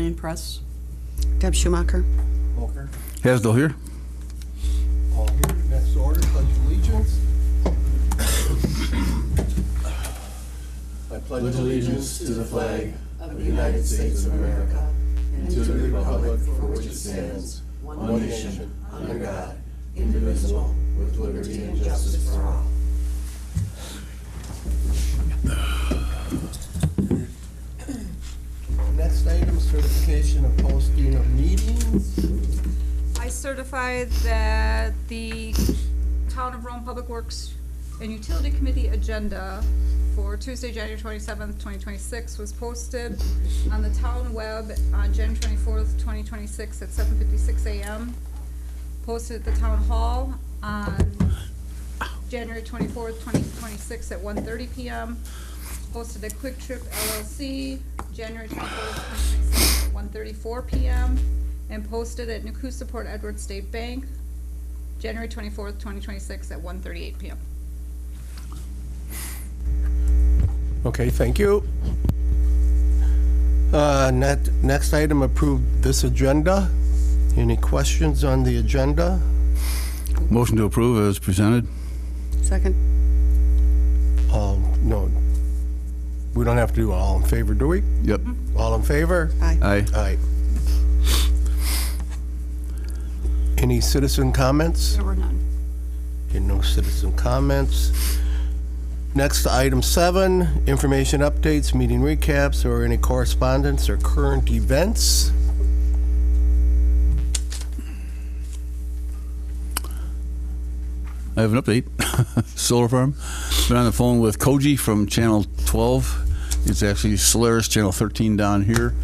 Lane Press. Deb Schumacher. Walker. Hasdell here. All here. Next order, pledge of allegiance. I pledge allegiance to the flag of the United States of America and to the republic for which it stands, one nation, under God, indivisible, with liberty and justice for all. Next item, certification of posting of meetings. I certify that the Town of Rome Public Works and Utility Committee agenda for Tuesday, January 27th, 2026 was posted on the town web on January 24th, 2026 at 7:56 a.m. Posted at the town hall on January 24th, 2026 at 1:30 p.m. Posted at Quick Trip LLC, January 24th, 2026 at 1:34 p.m. and posted at Nakusaport Edward State Bank, January 24th, 2026 at 1:38 p.m. Okay, thank you. Next item, approve this agenda. Any questions on the agenda? Motion to approve as presented. Second. No, we don't have to do all in favor, do we? Yep. All in favor? Aye. Aye. Aye. Any citizen comments? There were none. Okay, no citizen comments. Next, item 7, information updates, meeting recaps, or any correspondence or current events. I have an update. Solar farm. Been on the phone with Koji from Channel 12. It's actually Solaris Channel 13 down here.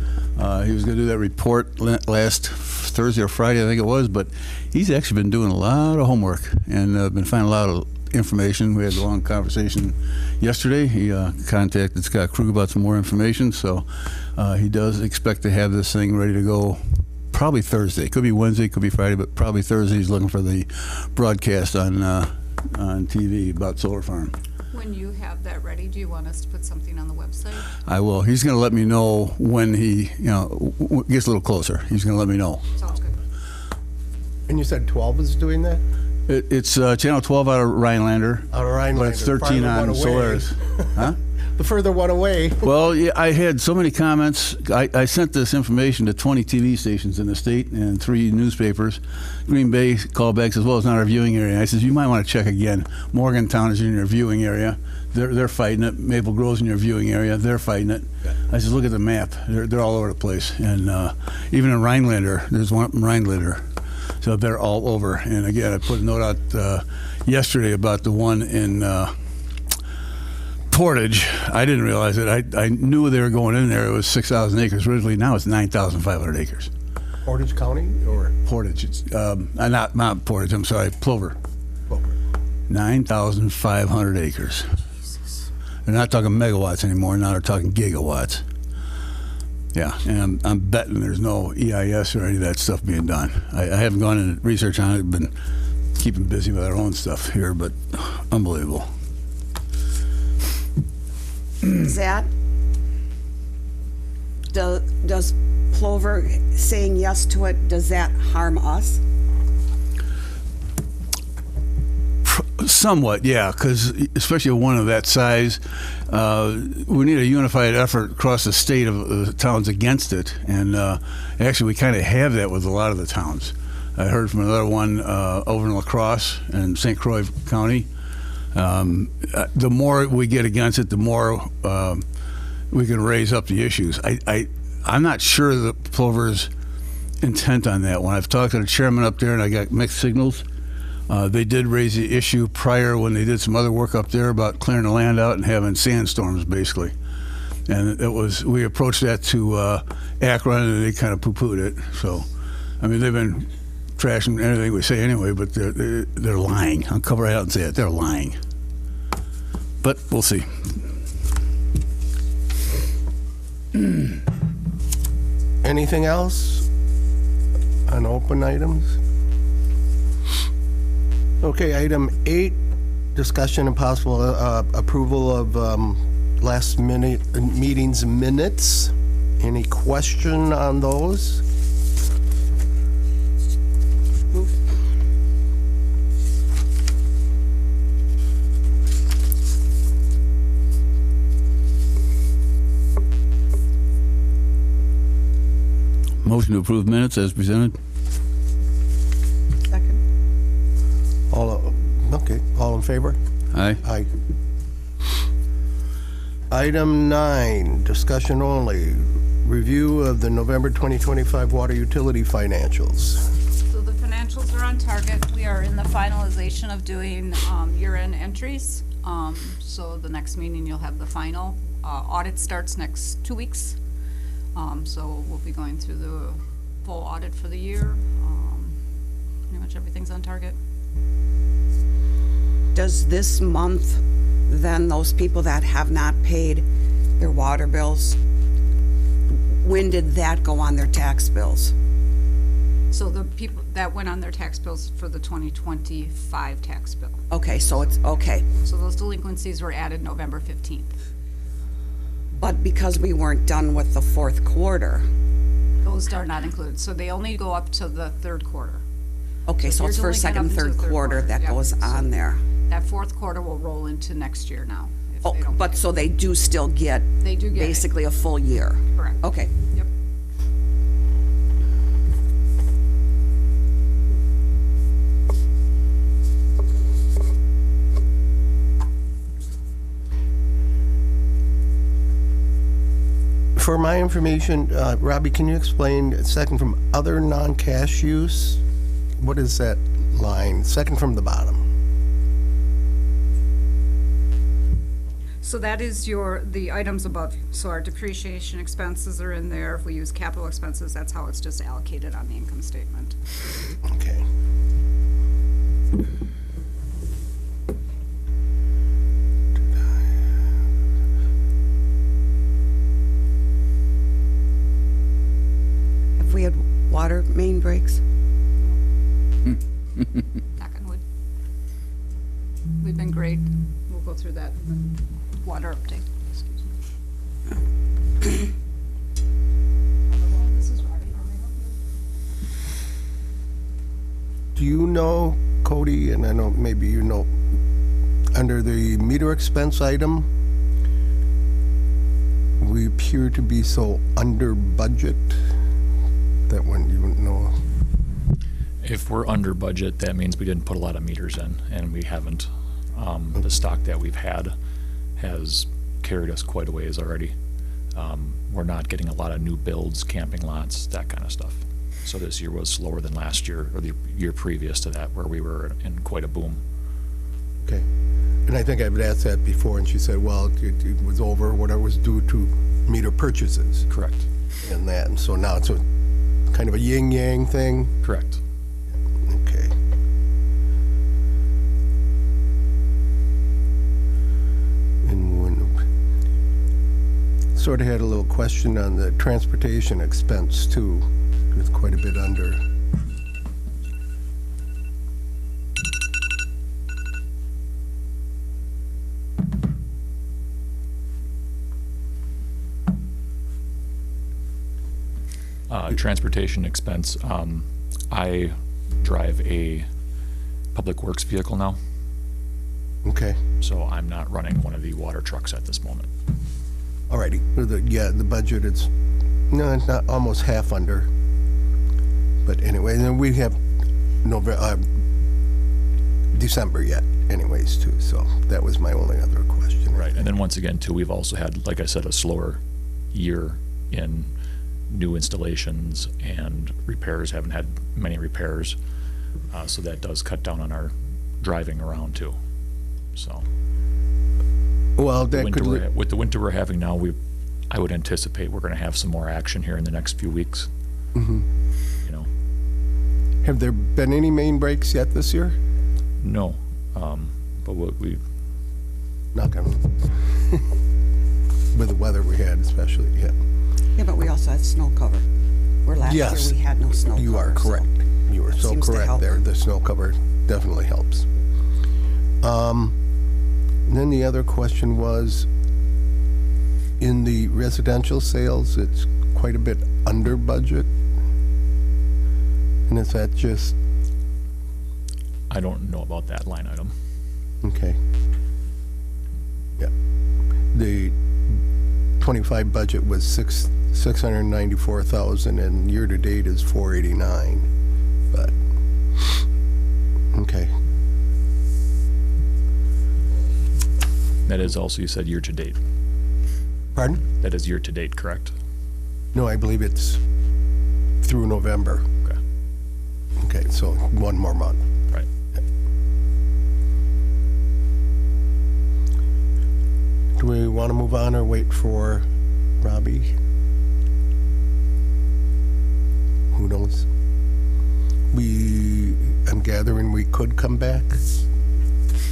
He was going to do that report last Thursday or Friday, I think it was, but he's actually been doing a lot of homework and been finding a lot of information. We had a long conversation yesterday. He contacted Scott Krug about some more information, so he does expect to have this thing ready to go probably Thursday. Could be Wednesday, could be Friday, but probably Thursday. He's looking for the broadcast on TV about solar farm. When you have that ready, do you want us to put something on the website? I will. He's going to let me know when he, gets a little closer. He's going to let me know. Sounds good. And you said 12 is doing that? It's Channel 12 out of Rhinelander. Out of Rhinelander. But it's 13 on Solaris. Huh? The further one away. Well, yeah, I had so many comments. I sent this information to 20 TV stations in the state and 3 newspapers. Green Bay called back, says, well, it's not our viewing area. I says, you might want to check again. Morgantown is in your viewing area. They're fighting it. Maple Grove's in your viewing area. They're fighting it. Yeah. I says, look at the map. They're all over the place. And even in Rhinelander, there's one in Rhinelander. So they're all over. And again, I put a note out yesterday about the one in Portage. I didn't realize it. I knew they were going in there. It was 6,000 acres originally. Now it's 9,500 acres. Portage County or? Portage. It's not Portage. I'm sorry, Plover. Plover. 9,500 acres. Jesus. They're not talking megawatts anymore. Now they're talking gigawatts. Yeah, and I'm betting there's no EIS or any of that stuff being done. I haven't gone into research on it. I've been keeping busy with our own stuff here, but unbelievable. Zach, does Plover saying yes to it, does that harm us? Somewhat, yeah, because especially one of that size, we need a unified effort across the state of the towns against it. And actually, we kind of have that with a lot of the towns. I heard from another one over in La Crosse and St. Croix County. The more we get against it, the more we can raise up the issues. I'm not sure that Plover's intent on that one. I've talked to the chairman up there, and I got mixed signals. They did raise the issue prior when they did some other work up there about clearing the land out and having sandstorms, basically. And we approached that to Akron, and they kind of poo-pooed it. So, I mean, they've been trashing anything we say anyway, but they're lying. I'll come right out and say it. They're lying. But we'll see. Anything else on open items? Okay, item 8, discussion and possible approval of last minute meetings minutes. Any question on those? Motion to approve minutes as presented. Second. Okay, all in favor? Aye. Aye. Item 9, discussion only. Review of the November 2025 water utility financials. So the financials are on target. We are in the finalization of doing year-end entries. So the next meeting, you'll have the final. Audit starts next 2 weeks. So we'll be going through the full audit for the year. Pretty much everything's on target. Does this month, then those people that have not paid their water bills, when did that go on their tax bills? So the people that went on their tax bills for the 2025 tax bill. Okay, so it's, okay. So those delinquencies were added November 15th. But because we weren't done with the fourth quarter, Those are not included. So they only go up to the third quarter. okay, so you're it's first, delinquent second, up until third third quarter quarter, that yeah. goes on there. That fourth quarter will roll into next year now. If Oh, they don't but pay. so they do still get They do get it. basically a full year? Correct. Okay. Yep. For my information, Robbie, can you explain, second from other non-cash use? What is that line? Second from the bottom. So that is the items above. So our depreciation expenses are in there. If we use capital expenses, that's how it's just allocated on the income statement. Okay. Have we had water main breaks? Knock on wood. We've been great. We'll go through that in the water update. Excuse me. This is Robbie. How may I help you? Do you know, Cody, and I know maybe you know, under the meter expense item, we appear to be so under budget that when you know, If we're under budget, that means we didn't put a lot of meters in, and we haven't. The stock that we've had has carried us quite a ways already. We're not getting a lot of new builds, camping lots, that kind of stuff. So this year was slower than last year, or the year previous to that, where we were in quite a boom. okay. And I think I've asked that before, and she said, well, it was over, whatever was due to meter purchases Correct. and that, and so now it's a kind of a yin-yang thing. Correct. Okay. And when, sort of had a little question on the transportation expense too. It's quite a bit under. Transportation expense, I drive a public works vehicle now, Okay, so I'm not running one of the water trucks at this moment. alrighty. Yeah, the budget, it's not almost half under. But anyway, then we have December yet anyways too, so that was my only other question. Right, and then once again, too, we've also had, like I said, a slower year in new installations and repairs, haven't had many repairs, so that does cut down on our driving around too. So, Well, that could, with the winter we're having now, I would anticipate we're gonna have some more action here in the next few weeks. You know, have there been any main breaks yet this year? no, but we Knock on wood. With the weather we had especially, yeah. Yeah, but we also had snow cover. Where last year Yes, we had no snow cover. You are so correct. You are that so seems to correct help. there. The snow cover definitely helps. Then the other question was, in the residential sales, it's quite a bit under budget? And is that just, I don't know about that line item. okay. Yeah. The 25 budget was 694,000 and year-to-date is 489, but, okay. That is also, you said year-to-date. Pardon? That is year-to-date, correct? No, I believe it's through November. Okay, Okay, so one more month. right. Do we want to move on or wait for Robbie? Who knows? I'm gathering we could come back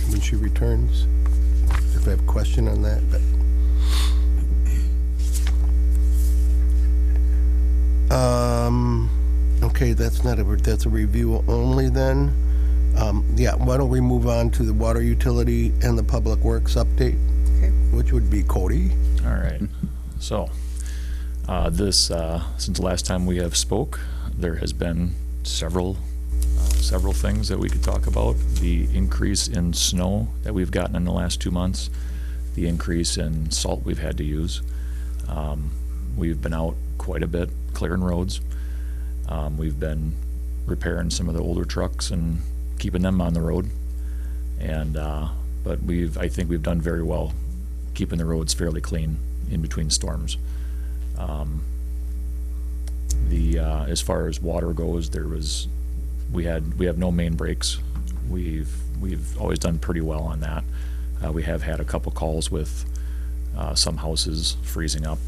when she returns. If I have a question on that, but. Okay, that's a review only then. Yeah, why don't we move on to the water utility and the public works update? Okay. Which would be Cody. All right. So, since the last time we have spoke, there has been several things that we could talk about. The increase in snow that we've gotten in the last 2 months, the increase in salt we've had to use. We've been out quite a bit clearing roads. We've been repairing some of the older trucks and keeping them on the road. And but I think we've done very well keeping the roads fairly clean in between storms. As far as water goes, we have no main breaks. We've always done pretty well on that. We have had a couple calls with some houses freezing up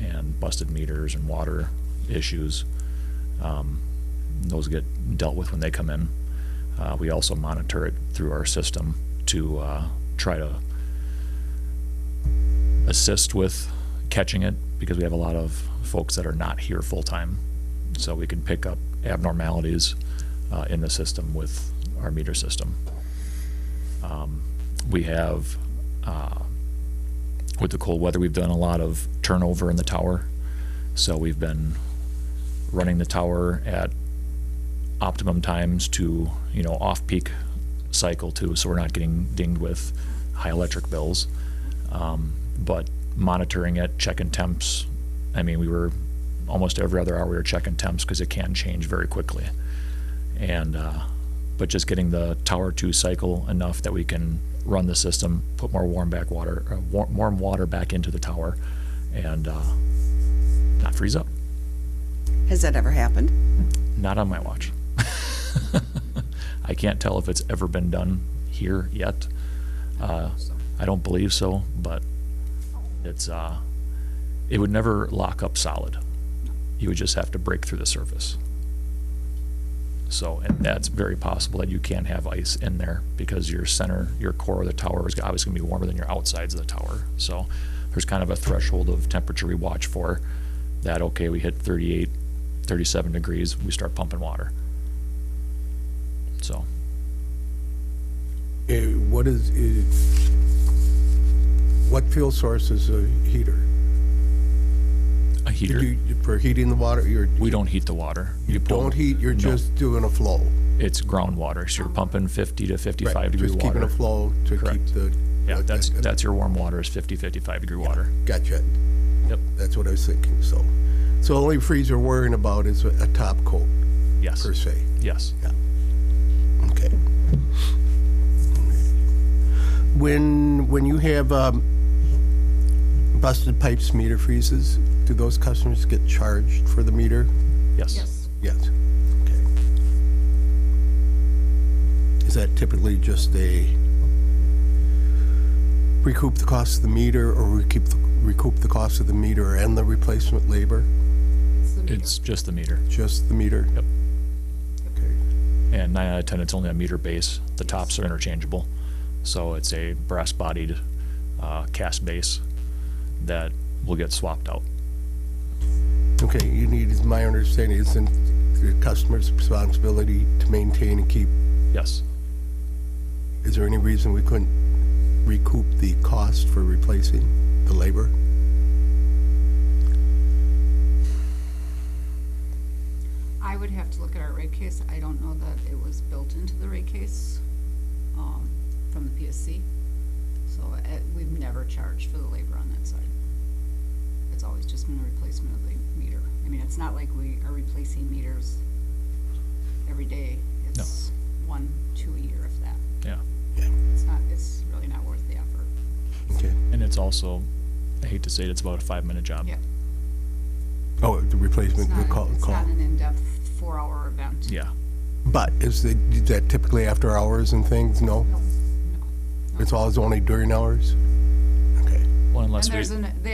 and busted meters and water issues. Those get dealt with when they come in. We also monitor it through our system to try to assist with catching it, because we have a lot of folks that are not here full-time. So we can pick up abnormalities in the system with our meter system. We have, with the cold weather, we've done a lot of turnover in the tower. So we've been running the tower at optimum times to, off-peak cycle too, so we're not getting dinged with high electric bills. But monitoring it, checking temps. I mean, we were almost every other hour we were checking temps because it can change very quickly. And but just getting the tower to cycle enough that we can run the system, put more warm water back into the tower, and not freeze up. Has that ever happened? Not on my watch. I can't tell if it's ever been done here yet. I don't believe so, but it would never lock up solid. You would just have to break through the surface. So, and that's very possible that you can have ice in there, because your core of the tower is obviously going to be warmer than your outsides of the tower. So there's kind of a threshold of temperature we watch for that. Okay, we hit 38, 37 degrees, we start pumping water. So. What fuel source is a heater? A heater. For heating the water, We don't heat the water. you don't heat, you're No. just doing a flow. It's groundwater, so you're pumping 50 to 55 degree Just water. keeping a flow to Correct. keep the. Yeah, that's your warm water is 50, 55 degree water. Gotcha. Yep. That's what I was thinking, so. So the only freeze you're worrying about is a top coat, Yes. per se. Yes. Okay. When you have busted pipes meter freezes, do those customers get charged for the meter? Yes. Yes. Okay. Is that typically just recoup the cost of the meter, or recoup the cost of the meter and the replacement labor? It's just the meter. Just the meter? Yep. Okay. And 9 out of 10, it's only a meter base. The tops are interchangeable. So it's a brass-bodied cast base that will get swapped out. Okay, my understanding isn't the customer's responsibility to maintain and keep. Yes. Is there any reason we couldn't recoup the cost for replacing the labor? I would have to look at our rate case. I don't know that it was built into the rate case, from the PSC. So, we've never charged for the labor on that side. It's always just been a replacement of the meter. I mean, it's not like we are replacing meters every day. It's 1, 2 a year, if that. Yeah. It's really not worth the effort. Okay. And it's also, I hate to say it, it's about a 5-minute job. Yeah. Oh, the replacement, It's the not, it's call. not an in-depth 4-hour event. Yeah. But is that typically after hours and things? No? No. It's always only during hours? Okay. Well, And unless we,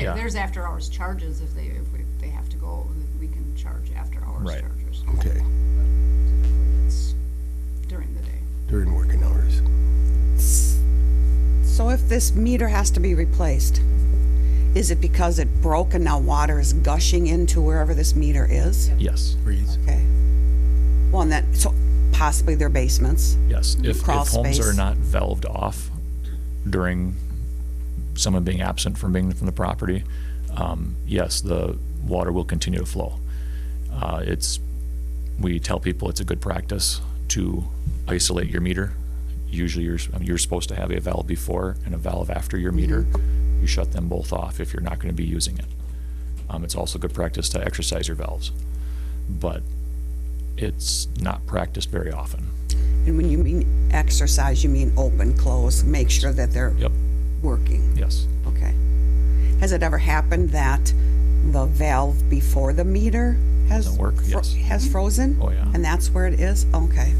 yeah. there's after-hours charges if they have to go, we can charge after-hours Right. charges. Okay. Typically, it's during the day. During working hours. So if this meter has to be replaced, is it because it broke and now water is gushing into wherever this meter is? Yes, Freeze. Okay. Well, and that, so possibly their basements. yes. If Crawl homes are space. not valved off during someone being absent from the property, yes, the water will continue to flow. We tell people it's a good practice to isolate your meter. Usually you're supposed to have a valve before and a valve after your meter. You shut them both off if you're not going to be using it. It's also good practice to exercise your valves, but it's not practiced very often. And when you mean exercise, you mean open, close, make sure that they're Yep, working. yes. Okay. Has it ever happened that the valve before the meter has Doesn't work? Yes. has frozen? Oh, yeah. And that's where it is? Okay.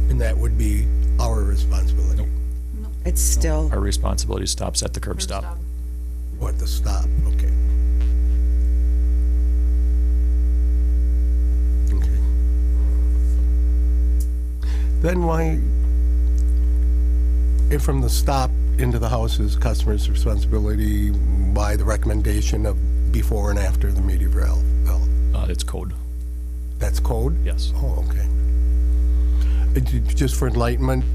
And that would be our responsibility. Nope. It's still, Our responsibility stops at the curb stop. What, the stop? Okay. Okay. Then why, if from the stop into the house is customer's responsibility, why the recommendation of before and after the meter valve? It's code, That's code? yes. Oh, okay. Just for enlightenment,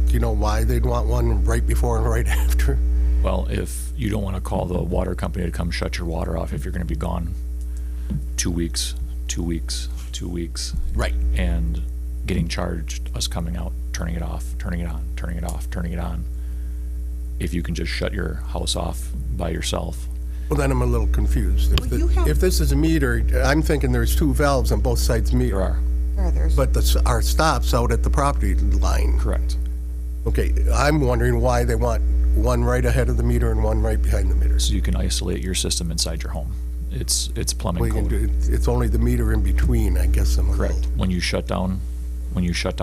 do you know why they'd want one right before and right after? Well, if you don't want to call the water company to come shut your water off if you're going to be gone 2 weeks, 2 weeks, 2 weeks, Right. and getting charged, us coming out, turning it off, turning it on, turning it off, turning it on. If you can just shut your house off by yourself, Well, then I'm a little confused. Well, you have- If this is a meter, I'm thinking there's 2 valves on both sides of the meter. there are, there's, But our stop's out at the property line. correct. Okay, I'm wondering why they want one right ahead of the meter and one right behind the meter. So you can isolate your system inside your home. It's Well, plumbing you can code. do, it's only the meter in between, I guess I'm a little. Correct. When you shut down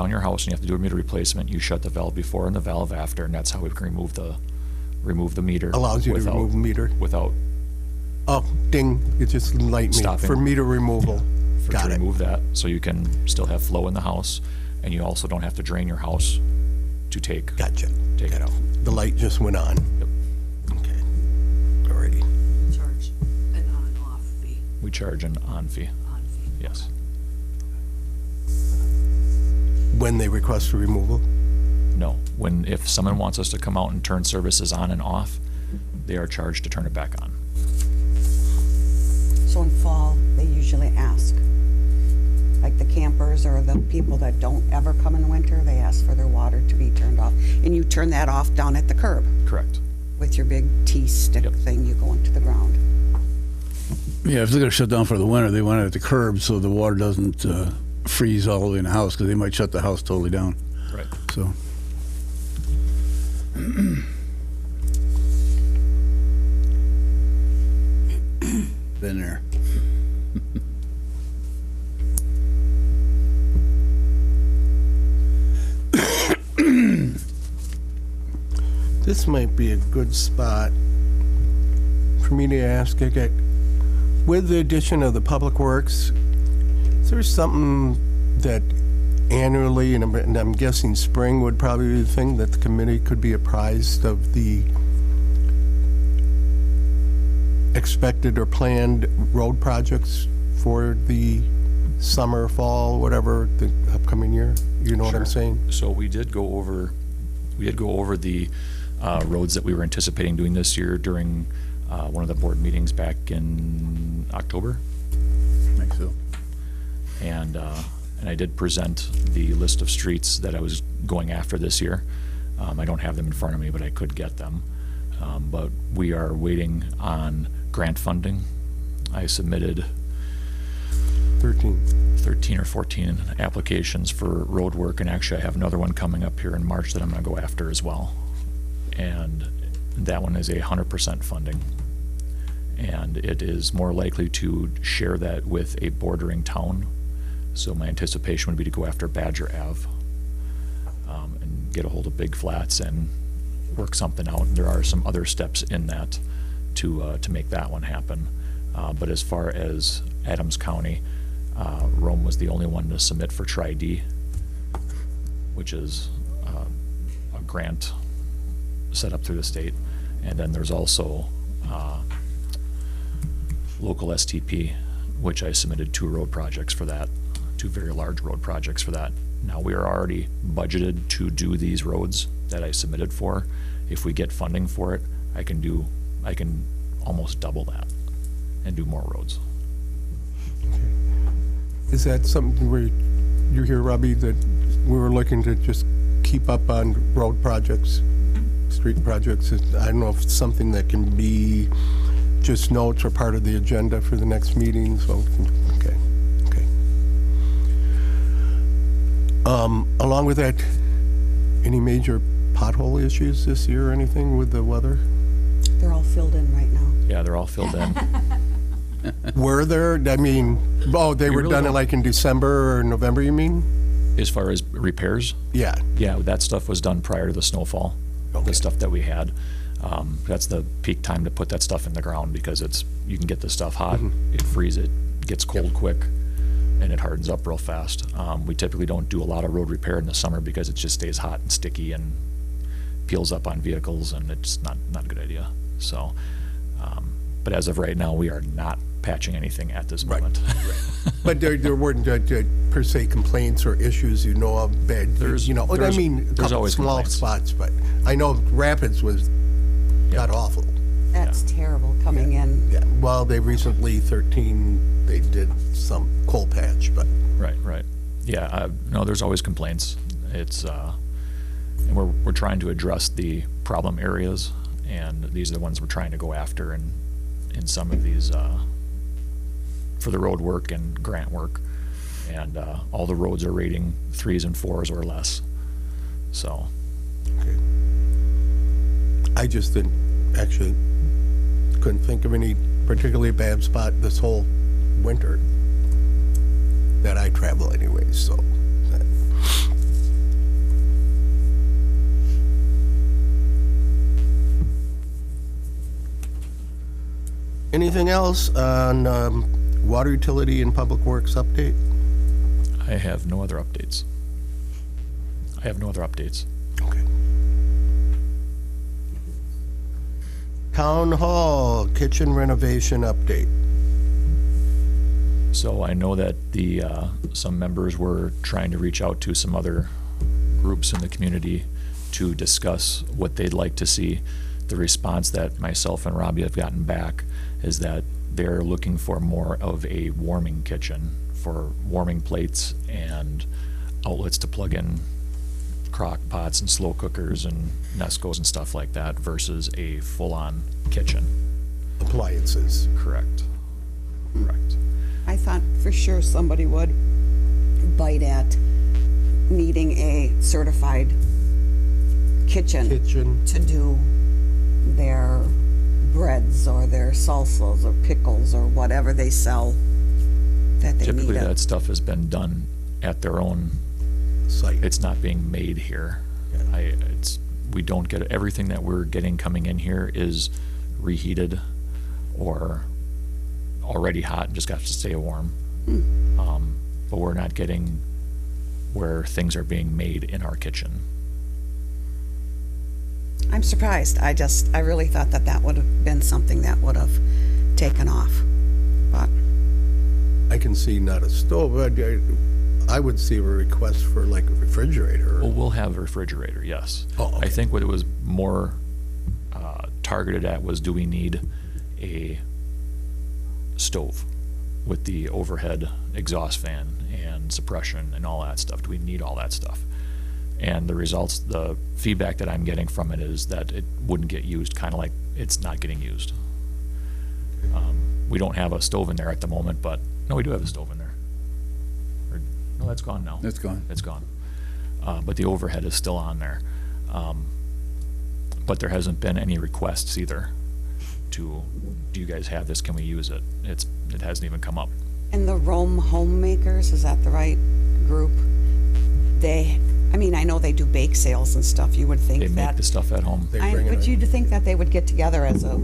your house and you have to do a meter replacement, you shut the valve before and the valve after, and that's how we can remove the meter. Allows you to without- remove the meter. Without, Oh, ding, it just enlightened me. Stopping. For meter removal. to Got it. remove that, so you can still have flow in the house, and you also don't have to drain your house to take Gotcha. it out. The light just went on. Yep. Okay, alrighty. Charge an on and off fee, We charge an on fee, on fee. yes. When they request a removal? No, if someone wants us to come out and turn services on and off, they are charged to turn it back on. so in fall, they usually ask. Like the campers or the people that don't ever come in winter, they ask for their water to be turned off. And you turn that off down at the curb Correct. with your big T-stick Yep. thing, you go into the ground. Yeah, if they're gonna shut down for the winter, they want it at the curb so the water doesn't freeze all the way in the house, because they might shut the house totally down, Right. so. Been there. This might be a good spot for me to ask, okay, with the addition of the Public Works, is there something that annually, and I'm guessing spring would probably be the thing, that the committee could be apprised of the expected or planned road projects for the summer, fall, whatever, the upcoming year? You know what I'm Sure. saying? So we did go over the roads that we were anticipating doing this year during one of the board meetings back in October. I think so. And I did present the list of streets that I was going after this year. I don't have them in front of me, but I could get them. But we are waiting on grant funding. I submitted 13 or 14 applications for road work, and actually I have another one coming up here in March that I'm gonna go after as well. And that one is 100% funding. And it is more likely to share that with a bordering town. So my anticipation would be to go after Badger Ave, and get a hold of Big Flats and work something out. There are some other steps in that to make that one happen. But as far as Adams County, Rome was the only one to submit for Tri-D, which is a grant set up through the state. And then there's also local STP, which I submitted 2 road projects for that, 2 very large road projects for that. Now, we are already budgeted to do these roads that I submitted for. If we get funding for it, I can almost double that and do more roads. Is that something where you hear, Robbie, that we were looking to just keep up on road projects, street projects? I don't know if it's something that can be just notes or part of the agenda for the next meeting, so, okay. Along with that, any major pothole issues this year or anything with the weather? They're all filled in right now. Yeah, they're all filled in. Were there, I mean, they were really done don't- like in December or November, you mean? As far as repairs, Yeah, yeah, that stuff was done prior to the snowfall, Okay. the stuff that we had. That's the peak time to put that stuff in the ground because you can get the stuff hot, it freezes, it gets cold quick, and it hardens up real fast. We typically don't do a lot of road repair in the summer because it just stays hot and sticky and peels up on vehicles, and it's not a good idea. So, but as of right now, we are not patching anything at this Right, moment. but there weren't per se complaints or issues you know of, bad, There's- I there's- mean, a there's couple always small complaints. spots, but I know Rapids was got awful. That's terrible coming in. Yeah, well, they recently, they did some coal patch, but Right. Yeah, no, there's always complaints. It's, and we're trying to address the problem areas, and these are the ones we're trying to go after in some of these, for the road work and grant work. And all the roads are rating 3s and 4s or less. So, okay. I just couldn't think of any particularly bad spot this whole winter that I travel anyways, so. Anything else on water utility and public works update? I have no other updates. Okay. Town hall kitchen renovation update. So I know that some members were trying to reach out to some other groups in the community to discuss what they'd like to see. The response that myself and Robbie have gotten back is that they're looking for more of a warming kitchen for warming plates and outlets to plug in crock pots and slow cookers and Nescos and stuff like that versus a full-on kitchen. Appliances. Correct. I thought for sure somebody would bite at needing a certified kitchen Kitchen. to do their breads or their salsas or pickles or whatever they sell that they Typically, need. that stuff has been done at their own. Site. It's not being made here. Yeah. We don't get, everything that we're getting coming in here is reheated or already hot and just got to stay warm. But we're not getting where things are being made in our kitchen. I'm surprised. I really thought that would have been something that would have taken off. But I can see not a stove, but I would see a request for like a refrigerator. Well, we'll have a refrigerator, yes. Oh, okay. I think what it was more targeted at was, do we need a stove? with the overhead exhaust fan and suppression and all that stuff? Do we need all that stuff? And the results, the feedback that I'm getting from it is that it wouldn't get used, kind of like it's not getting used. We don't have a stove in there at the moment, but, no, we do have a stove in there. No, that's gone now. That's gone. It's gone. But the overhead is still on there. But there hasn't been any requests either to, do you guys have this, can we use it? It hasn't even come up. And the Rome Homemakers, is that the right group? I know they do bake sales and stuff. You would think They that. make the stuff at home. They bring it But in. you'd think that they would get together as a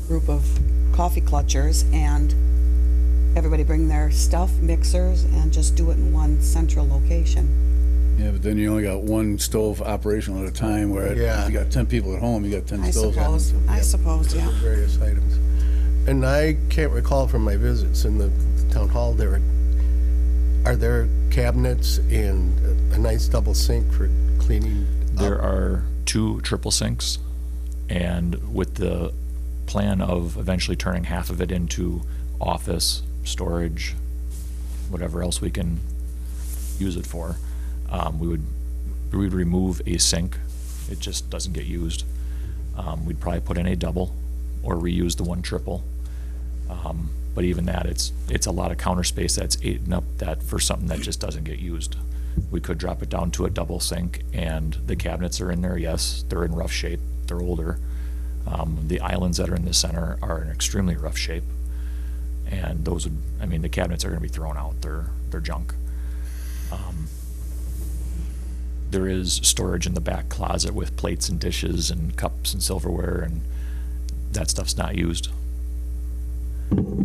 group of coffee clutchers and everybody bring their stuff, mixers, and just do it in one central location. Yeah, but then you only got one stove operational at a time, where Yeah. if you got 10 people at home, you got 10 I stoves. suppose, yeah. Various items. And I can't recall from my visits in the town hall, are there cabinets and a nice double sink for cleaning up? There are 2 triple sinks, and with the plan of eventually turning half of it into office, storage, whatever else we can use it for, we would remove a sink. It just doesn't get used. We'd probably put in a double or reuse the one triple. But even that, it's a lot of counter space that's eaten up that for something that just doesn't get used. We could drop it down to a double sink, and the cabinets are in there, yes, they're in rough shape, they're older. The islands that are in the center are in extremely rough shape. And those would, the cabinets are gonna be thrown out, they're junk. There is storage in the back closet with plates and dishes and cups and silverware, and that stuff's not used.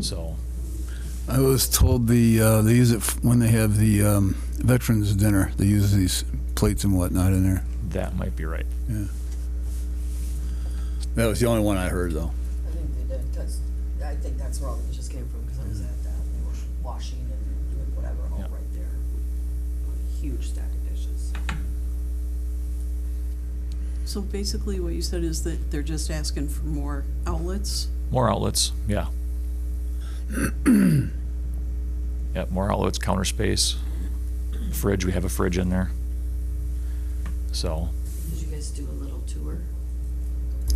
So, I was told they use it when they have the veterans dinner. They use these plates and whatnot in there. that might be right. Yeah. That was the only one I heard, though. I think they did, because I think that's where all the dishes came from, because I was at that, they were washing and doing whatever, all Yeah. right there. A huge stack of dishes. So basically what you said is that they're just asking for more outlets? More outlets, yeah. Yep, more outlets, counter space, fridge, we have a fridge in there. So, Did you guys do a little tour?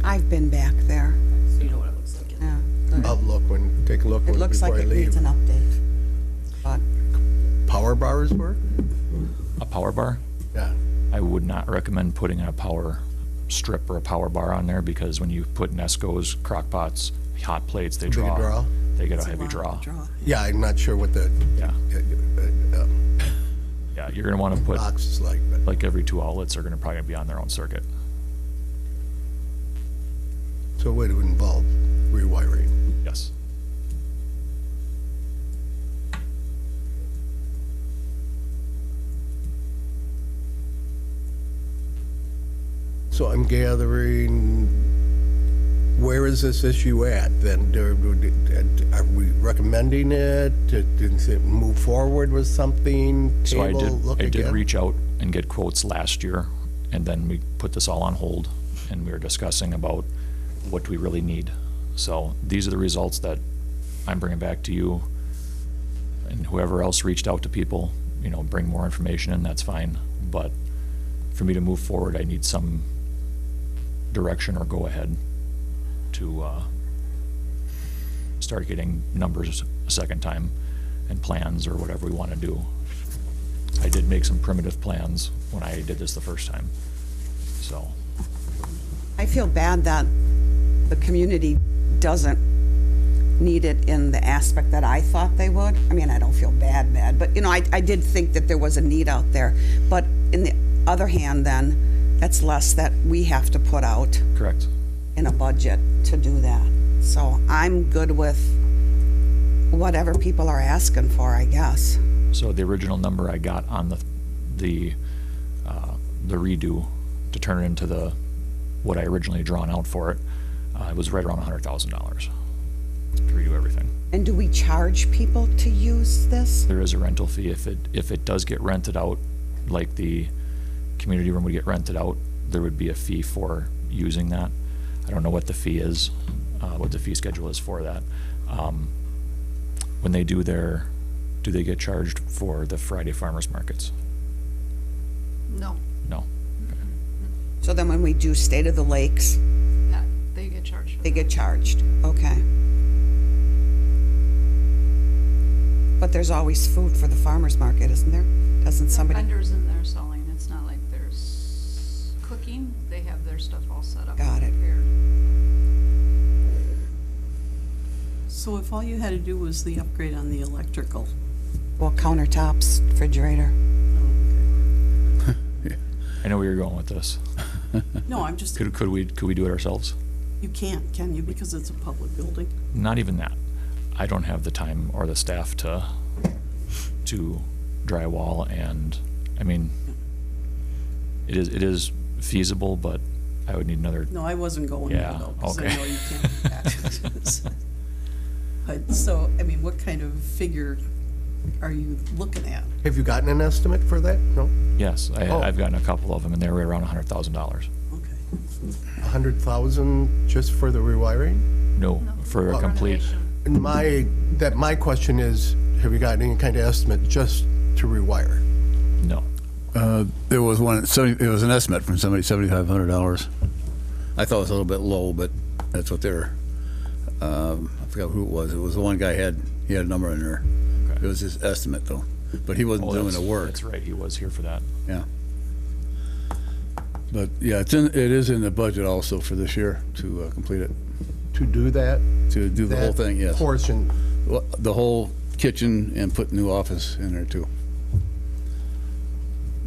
I've been back there, So you know what it looks like in yeah. there? I'll take a look It when, looks like before I it needs leave. an update. But Power bars work? a power bar, Yeah. I would not recommend putting a power strip or a power bar on there, because when you put Nesco's, crock pots, hot plates, they Big draw. draw? They get a It's heavy lot to draw. Yeah, I'm not sure what the Yeah, uh, yeah, you're gonna wanna put, box is like, but like every 2 outlets are gonna probably be on their own circuit. so it would involve rewiring. Yes. So I'm gathering, where is this issue at then? Are we recommending it? Did it move forward with something? So I Table, look did again? reach out and get quotes last year, and then we put this all on hold, and we were discussing about what do we really need. So these are the results that I'm bringing back to you, and whoever else reached out to people, bring more information in, that's fine. But for me to move forward, I need some direction or go ahead to start getting numbers a second time and plans or whatever we want to do. I did make some primitive plans when I did this the first time, so. I feel bad that the community doesn't need it in the aspect that I thought they would. I don't feel bad, but, I did think that there was a need out there. But in the other hand, then, that's less that we have to put out Correct. in a budget to do that. So I'm good with whatever people are asking for, I guess. So the original number I got on the redo to turn it into what I originally drawn out for it, it was right around $100,000 to redo everything. And do we charge people to use this? There is a rental fee if it does get rented out, like the community room would get rented out, there would be a fee for using that. I don't know what the fee is, what the fee schedule is for that. when they do do they get charged for the Friday farmers markets? No, No. So then when we do State of the Lakes, yeah, they get charged for they that. get charged, okay. But there's always food for the farmer's market, isn't there? Doesn't somebody? Vendors in there selling, it's not like there's cooking, they have their stuff all set up. Got it. prepared. So if all you had to do was the upgrade on the electrical, Well, countertops, refrigerator. I know where you're going with this. no, I'm just, Could we do it ourselves? you can't, can you, because it's a public building? Not even that. I don't have the time or the staff to drywall, and, I mean, it is feasible, but I would need another, No, I wasn't going there Yeah, though, because I okay. know you can't do that. So, I mean, what kind of figure are you looking at? Have you gotten an estimate for that? No? yes, Oh. I've gotten a couple of them, and they're right around $100,000. Okay. 100,000 just for the rewiring? No, for a complete, And my question is, have you gotten any kind of estimate just to rewire? no. There was one, it was an estimate from somebody, $7,500. I thought it was a little bit low, but that's what they're, I forgot who it was. It was the one guy he had a number in there. Okay. It was his estimate though, but he wasn't Oh, doing that's- the work. That's right, he was here for that. Yeah. But yeah, it is in the budget also for this year to complete it, To do that? to do the whole that thing, yes. Portion, Well, the whole kitchen and put new office in there too.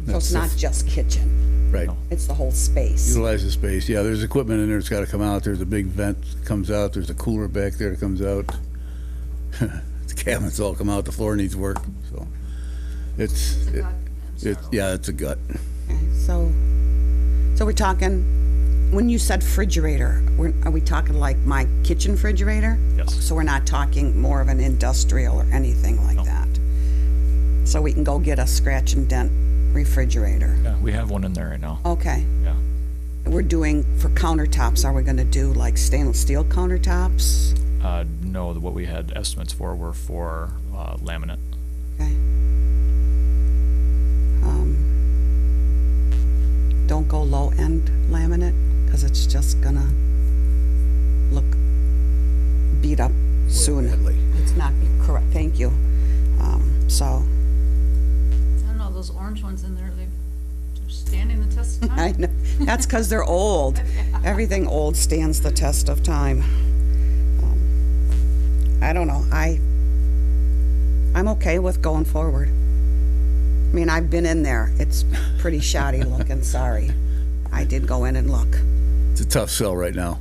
So it's not That's just kitchen, Right. No. it's the whole space. Utilize the space. Yeah, there's equipment in there that's gotta come out. There's a big vent that comes out. There's a cooler back there that comes out. The cabinets all come out. The floor needs work, so. It's, It's a it- gut and it, several. yeah, it's a gut. Okay, so we're talking, when you said refrigerator, are we talking like my kitchen refrigerator? Yes. So we're not talking more of an industrial or anything like No. that? So we can go get a scratch and dent refrigerator? Yeah, we have one in there right now. Okay. Yeah. We're doing, for countertops, are we gonna do like stainless steel countertops? No, what we had estimates for were for laminate. Okay. Don't go low-end laminate, because it's just gonna look beat up soon. badly. It's not, correct, thank you. So, I don't know, those orange ones in there, they're standing the test of I time. know, that's because they're old. Everything old stands the test of time. I don't know, I'm okay with going forward. I mean, I've been in there. It's pretty shoddy looking, sorry. I did go in and look. It's a tough sell right now.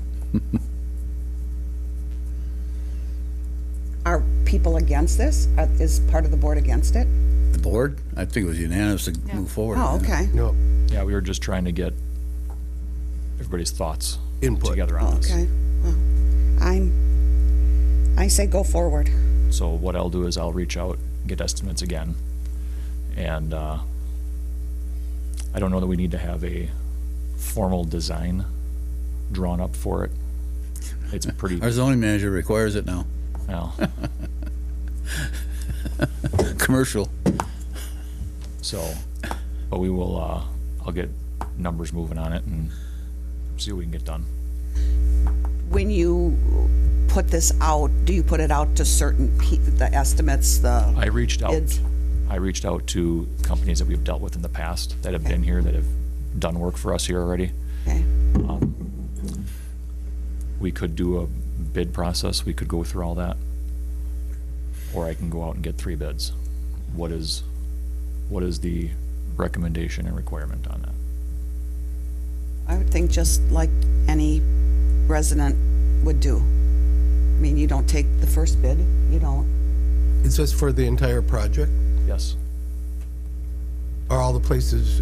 Are people against this? Is part of the board against it? The board, I think it was unanimous to Yeah. move forward. Oh, okay. No, Yeah, we were just trying to get everybody's thoughts Input. together on Oh, this. okay. Well, I say go forward. So what I'll do is I'll reach out, get estimates again, and I don't know that we need to have a formal design drawn up for it. It's pretty, Our zoning manager requires it now. well, Commercial. so, but we will, I'll get numbers moving on it and see what we can get done. When you put this out, do you put it out to certain the estimates, I reached out. bids? I reached out to companies that we've dealt with in the past that have been here, that have done work for us here already. Okay. We could do a bid process, we could go through all that. Or I can go out and get 3 bids. What is the recommendation and requirement on that? I would think just like any resident would do. I mean, you don't take the first bid, you don't. is this for the entire project? Yes, Are all the places,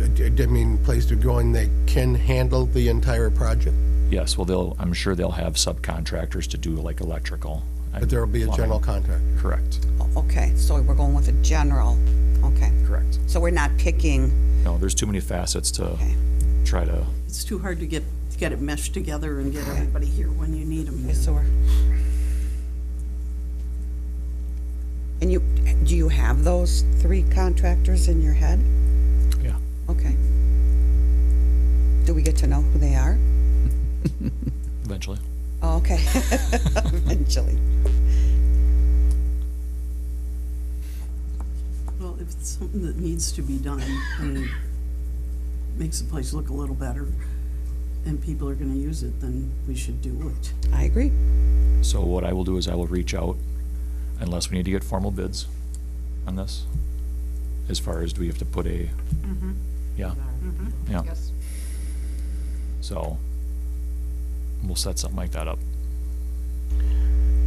places to go in, they can handle the entire project? yes, well, I'm sure they'll have subcontractors to do like electrical. But there'll be a plumbing. general contract? Correct, Oh, okay, so we're going with a general, okay. correct. So we're not picking, No, there's too many facets to okay. try to, It's too hard to get it meshed together and get everybody here when you need them. Okay, so we're, And do you have those 3 contractors in your head? Yeah. Okay. Do we get to know who they are? Eventually. Oh, okay. Eventually. Well, if it's something that needs to be done and it makes the place look a little better and people are gonna use it, then we should do it. I agree. So what I will do is I will reach out, unless we need to get formal bids on this, as far as do we have to put a, yeah, yeah. Yes. So we'll set something like that up.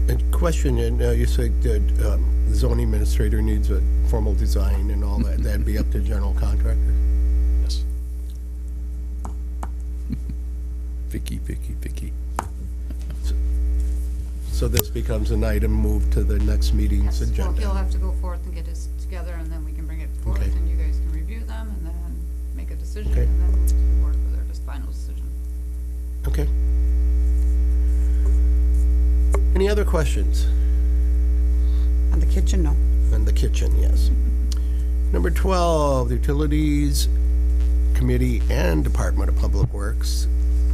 And question, and you said that the zoning administrator needs a formal design and all that. That'd be up to general contractor? Yes. Vicky. So this becomes an item moved to the next meeting's Yes, well, he'll agenda? have to go forth and get his together, and then we can bring it forth, Okay. and you guys can review them, and then make a decision, Okay. and then move to the board for their just final decision. Okay. Any other questions? On the kitchen, no. And the kitchen, yes. Number 12, the Utilities Committee and Department of Public Works.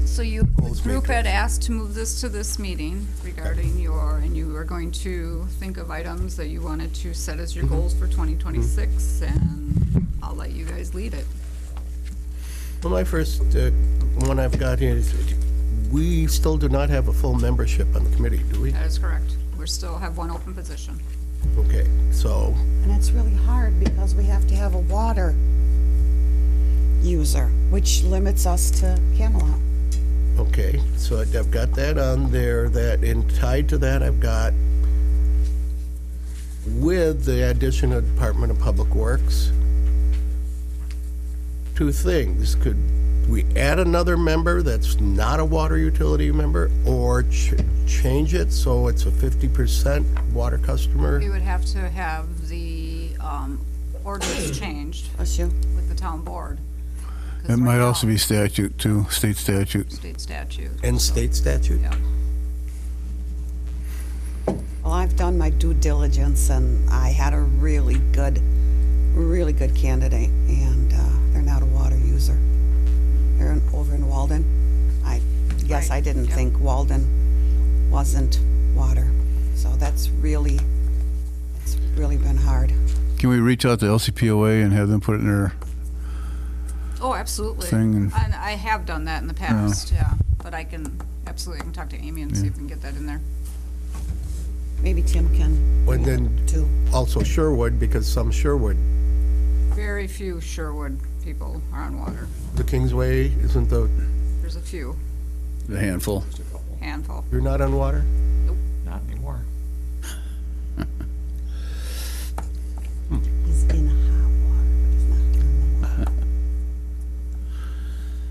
So you, the Proposed group had matrix. asked to move this to this meeting regarding and you were going to think of items that you wanted to set as your goals for 2026, and I'll let you guys lead it. Well, my first one I've got here is, we still do not have a full membership on the committee, do we? That is correct. We still have one open position. Okay, so, And it's really hard because we have to have a water user, which limits us to Camelot. okay, so I've got that on there, that, and tied to that, I've got, with the addition of Department of Public Works, 2 things. Could we add another member that's not a water utility member, or change it so it's a 50% water customer? We would have to have the ordinance changed Bless you. with the town board. 'Cause It might right also now, be statute too, state statute. state statute. And state statute? Yeah. Well, I've done my due diligence, and I had a really good candidate, and they're not a water user. They're over in Walden. I guess Right, I didn't yep. think Walden wasn't water, so it's really been hard. Can we reach out to LCPOA and have them put it in their, Oh, absolutely. Thing and- And I have done that in the past, yeah. But I can talk to Amy and see if we can get that in there. Maybe Tim can And then too. also Sherwood, because some Sherwood, Very few Sherwood people are on water. the Kingsway, isn't the, There's a few, the handful? Just a couple. handful. you're not on water? Not anymore. He's in hot water, but he's not in the water.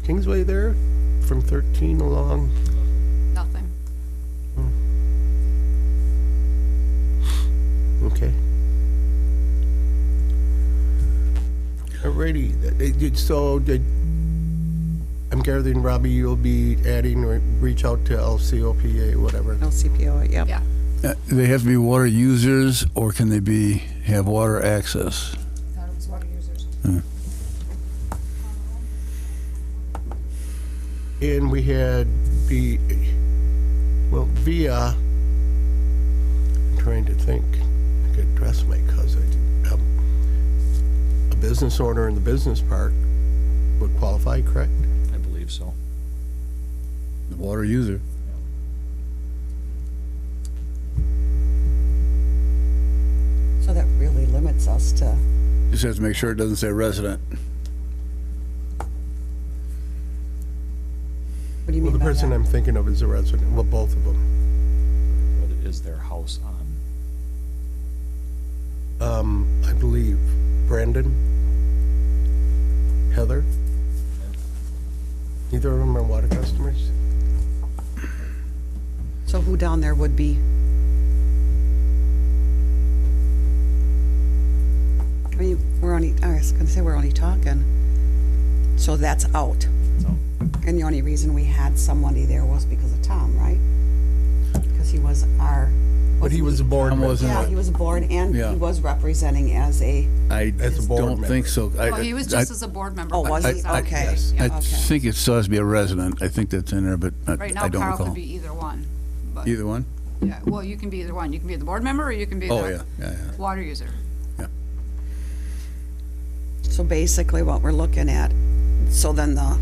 Kingsway there, from 13 along? Nothing. Okay. Alrighty, so I'm gathering, Robbie, you'll be adding, or reach out to LCOPA, whatever. LCPO, yep. Yeah. They have to be water users, or can they have water access? Thought it was water users. And we had via, I'm trying to think, I could address my cousin. A business owner in the business park would qualify, correct? I believe so. The water user. So that really limits us to, Just have to make sure it doesn't say resident. what do you Well, mean the by person that? I'm thinking of is a resident, well, both of them. What is their house on? I believe Brandon, Heather. Neither of them are water customers. So who down there would be? I mean, I was gonna say we're only talking, so that's out. So, And the only reason we had somebody there was because of Tom, right? Because he was our But he was a board Tom member. wasn't Yeah, he was a board, and Yeah. he was representing as a, I As a board don't member. think so. Well, he was just as a board member. oh, but was he? he's out. Okay. yes. I Okay. think it still has to be a resident. I think that's in there, but Right now, I don't Carl recall. could be either one. But, Either one? yeah, well, you can be either one. You can be the board member or you can be Oh, the yeah, yeah, yeah. water user. So basically what we're looking at, so then the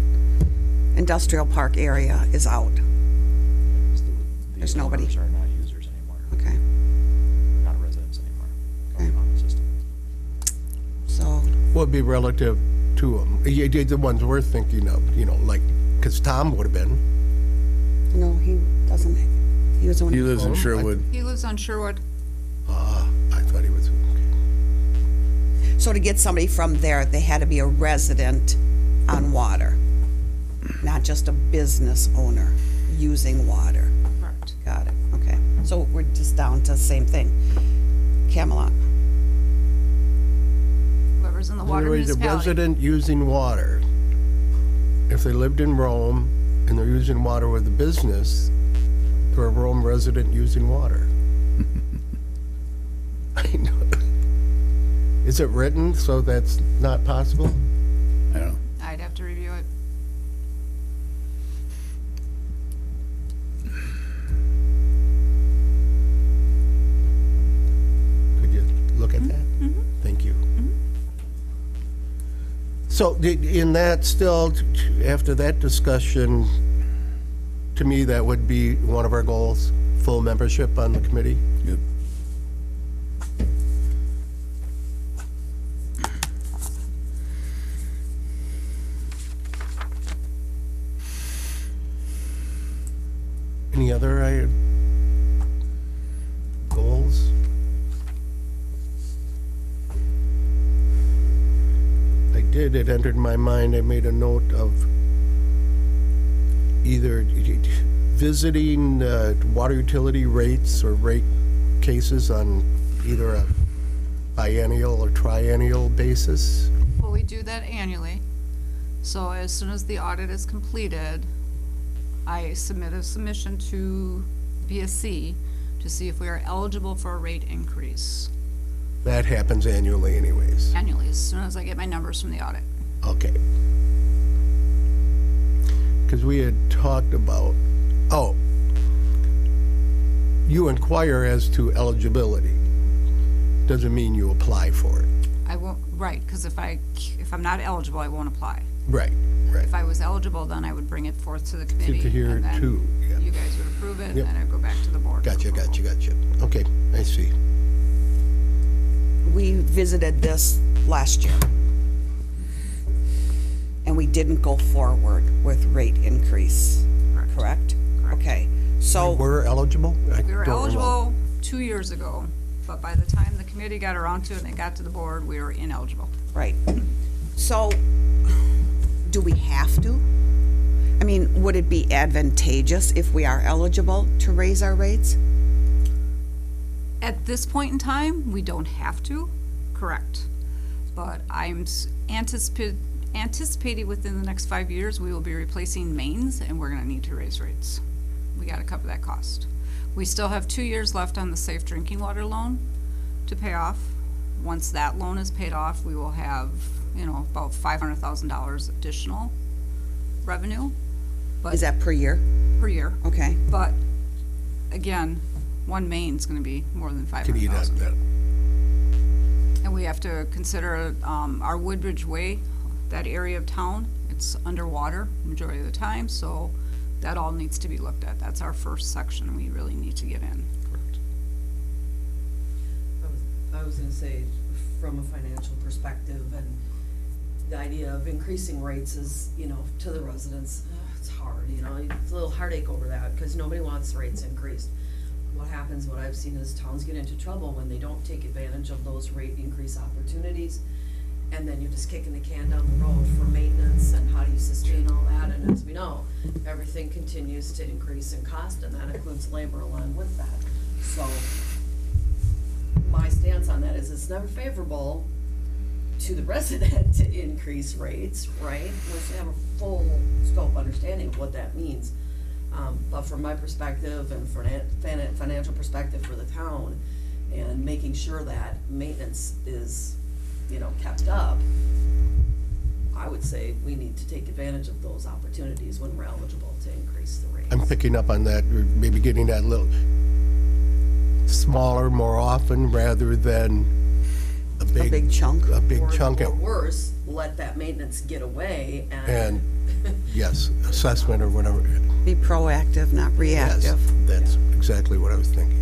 industrial park area is out. There's nobody. These owners are not users anymore, Okay, They're not residents anymore Okay. on the system. so, Would be relative to them. The ones we're thinking of, like, because Tom would have been. no, he doesn't, he was the one. He lives in Sherwood. He lives on Sherwood. I thought he was. So to get somebody from there, they had to be a resident on water, not just a business owner using water. Correct. Got it, okay. So we're just down to the same thing. Camelot. Whoever's in the water Literally, the municipality. resident using water. If they lived in Rome and they're using water with a business, they're a Rome resident using water. I know. Is it written so that's not possible? I don't know. I'd have to review it. Could you look at that? Thank you. So in that still, after that discussion, to me, that would be one of our goals, full membership on the committee. Yep. Any other goals? It entered my mind, I made a note of either visiting water utility rates or rate cases on either a biennial or triennial basis. Well, we do that annually. So as soon as the audit is completed, I submit a submission to BSC to see if we are eligible for a rate increase That happens annually anyways. annually, as soon as I get my numbers from the audit. Okay. Because we had talked about, you inquire as to eligibility. Doesn't mean you apply for it. I won't, right, because if I'm not eligible, I won't apply. Right, right. If I was eligible, then I would bring it forth to the committee. To hear and then too, yeah. You guys would approve it, and Yep. then I'd go back to the board. for Gotcha. approval. Okay, I see. We visited this last year. And we didn't go forward with rate increase, Correct. correct? Okay, so, We're eligible? I We were don't recall. eligible 2 years ago, but by the time the committee got around to it and it got to the board, we were ineligible. right. So, do we have to? I mean, would it be advantageous if we are eligible to raise our rates? At this point in time, we don't have to, correct. But I'm anticipating within the next 5 years, we will be replacing mains and we're gonna need to raise rates. We gotta cover that cost. We still have 2 years left on the safe drinking water loan to pay off. Once that loan is paid off, we will have, about $500,000 additional revenue. Is that per year? Per year. Okay, But again, one main's gonna be more than Could eat up 500,000. that. And we have to consider, our Woodbridge Way, that area of town, it's underwater majority of the time, so that all needs to be looked at. That's our first section we really need to get in. I was gonna say, from a financial perspective, and the idea of increasing rates is, to the residents, it's hard, it's a little heartache over that, because nobody wants rates increased. What happens, what I've seen is towns get into trouble when they don't take advantage of those rate increase opportunities, and then you're just kicking the can down the road for maintenance, and how do you sustain all that, and as we know, everything continues to increase in cost, and that includes labor along with that. So, my stance on that is it's never favorable to the resident to increase rates, right? Unless you have a full scope understanding of what that means. But from my perspective and for financial perspective for the town, and making sure that maintenance is, you know, kept up, I would say we need to take advantage of those opportunities when we're eligible to increase the rates. I'm picking up on that, or maybe getting that little smaller more often rather than a big chunk. A big chunk. Or worse, let that maintenance get away And, yes, assessment or whatever. Be proactive, not Yes, reactive. that's exactly what I was thinking.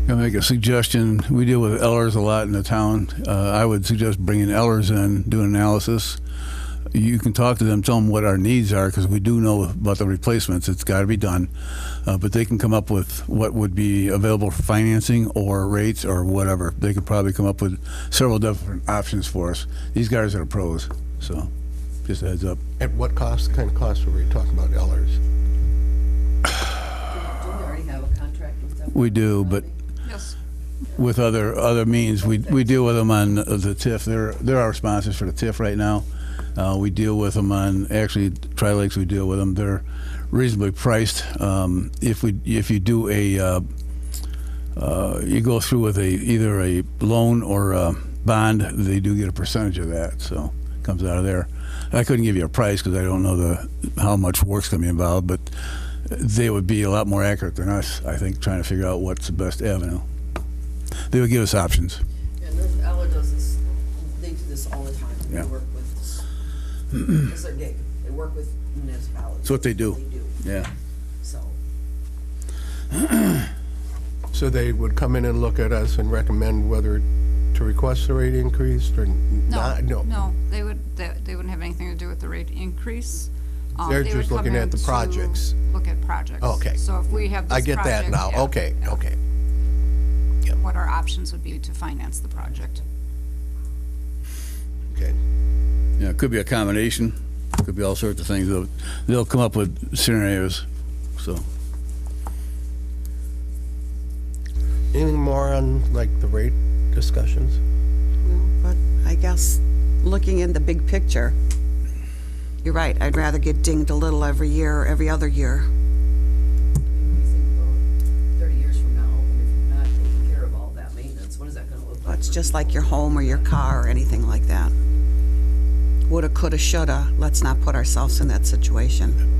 I'll make a suggestion. We deal with Ellers a lot in the town. I would suggest bringing Ellers in, do an analysis. You can talk to them, tell them what our needs are, because we do know about the replacements. It's got to be done. But they can come up with what would be available for financing or rates or whatever. They could probably come up with several different options for us. These guys are pros, so just a heads up. At what cost, kind of cost were we talking about, Ellers? Do we already have a contract with them? We do, but Yes. with other means, we deal with them on the TIF. They're our sponsors for the TIF right now. We deal with them on, actually, Tri-Lakes, we deal with them. They're reasonably priced. If you do you go through with either a loan or a bond, they do get a percentage of that, so it comes out of there. I couldn't give you a price because I don't know how much work's going to be involved, but they would be a lot more accurate than us, I think, trying to figure out what's the best avenue. They would give us options. And Eller does this, they do this all the time. Yeah. They work with, it's their gig. They work with municipalities. It's what they do. They do, Yeah. so. So they would come in and look at us and recommend whether to request a rate increase or not? No, they wouldn't have anything to do with the rate increase. They're They would just come looking at in the to projects. Look at projects. Okay. So if we have this I get that project, now. yeah, Okay, yeah, okay. what our options would be to finance the project. Okay. Yeah, it could be a combination. Could be all sorts of things. They'll come up with scenarios, so. Anything more on like the rate discussions? But I guess, looking in the big picture, you're right, I'd rather get dinged a little every year, or every other year. When you think about 30 years from now, and if you're not taking care of all that maintenance, what is that gonna look like? It's just like your home or your car or anything like that. Woulda, coulda, shoulda, let's not put ourselves in that situation.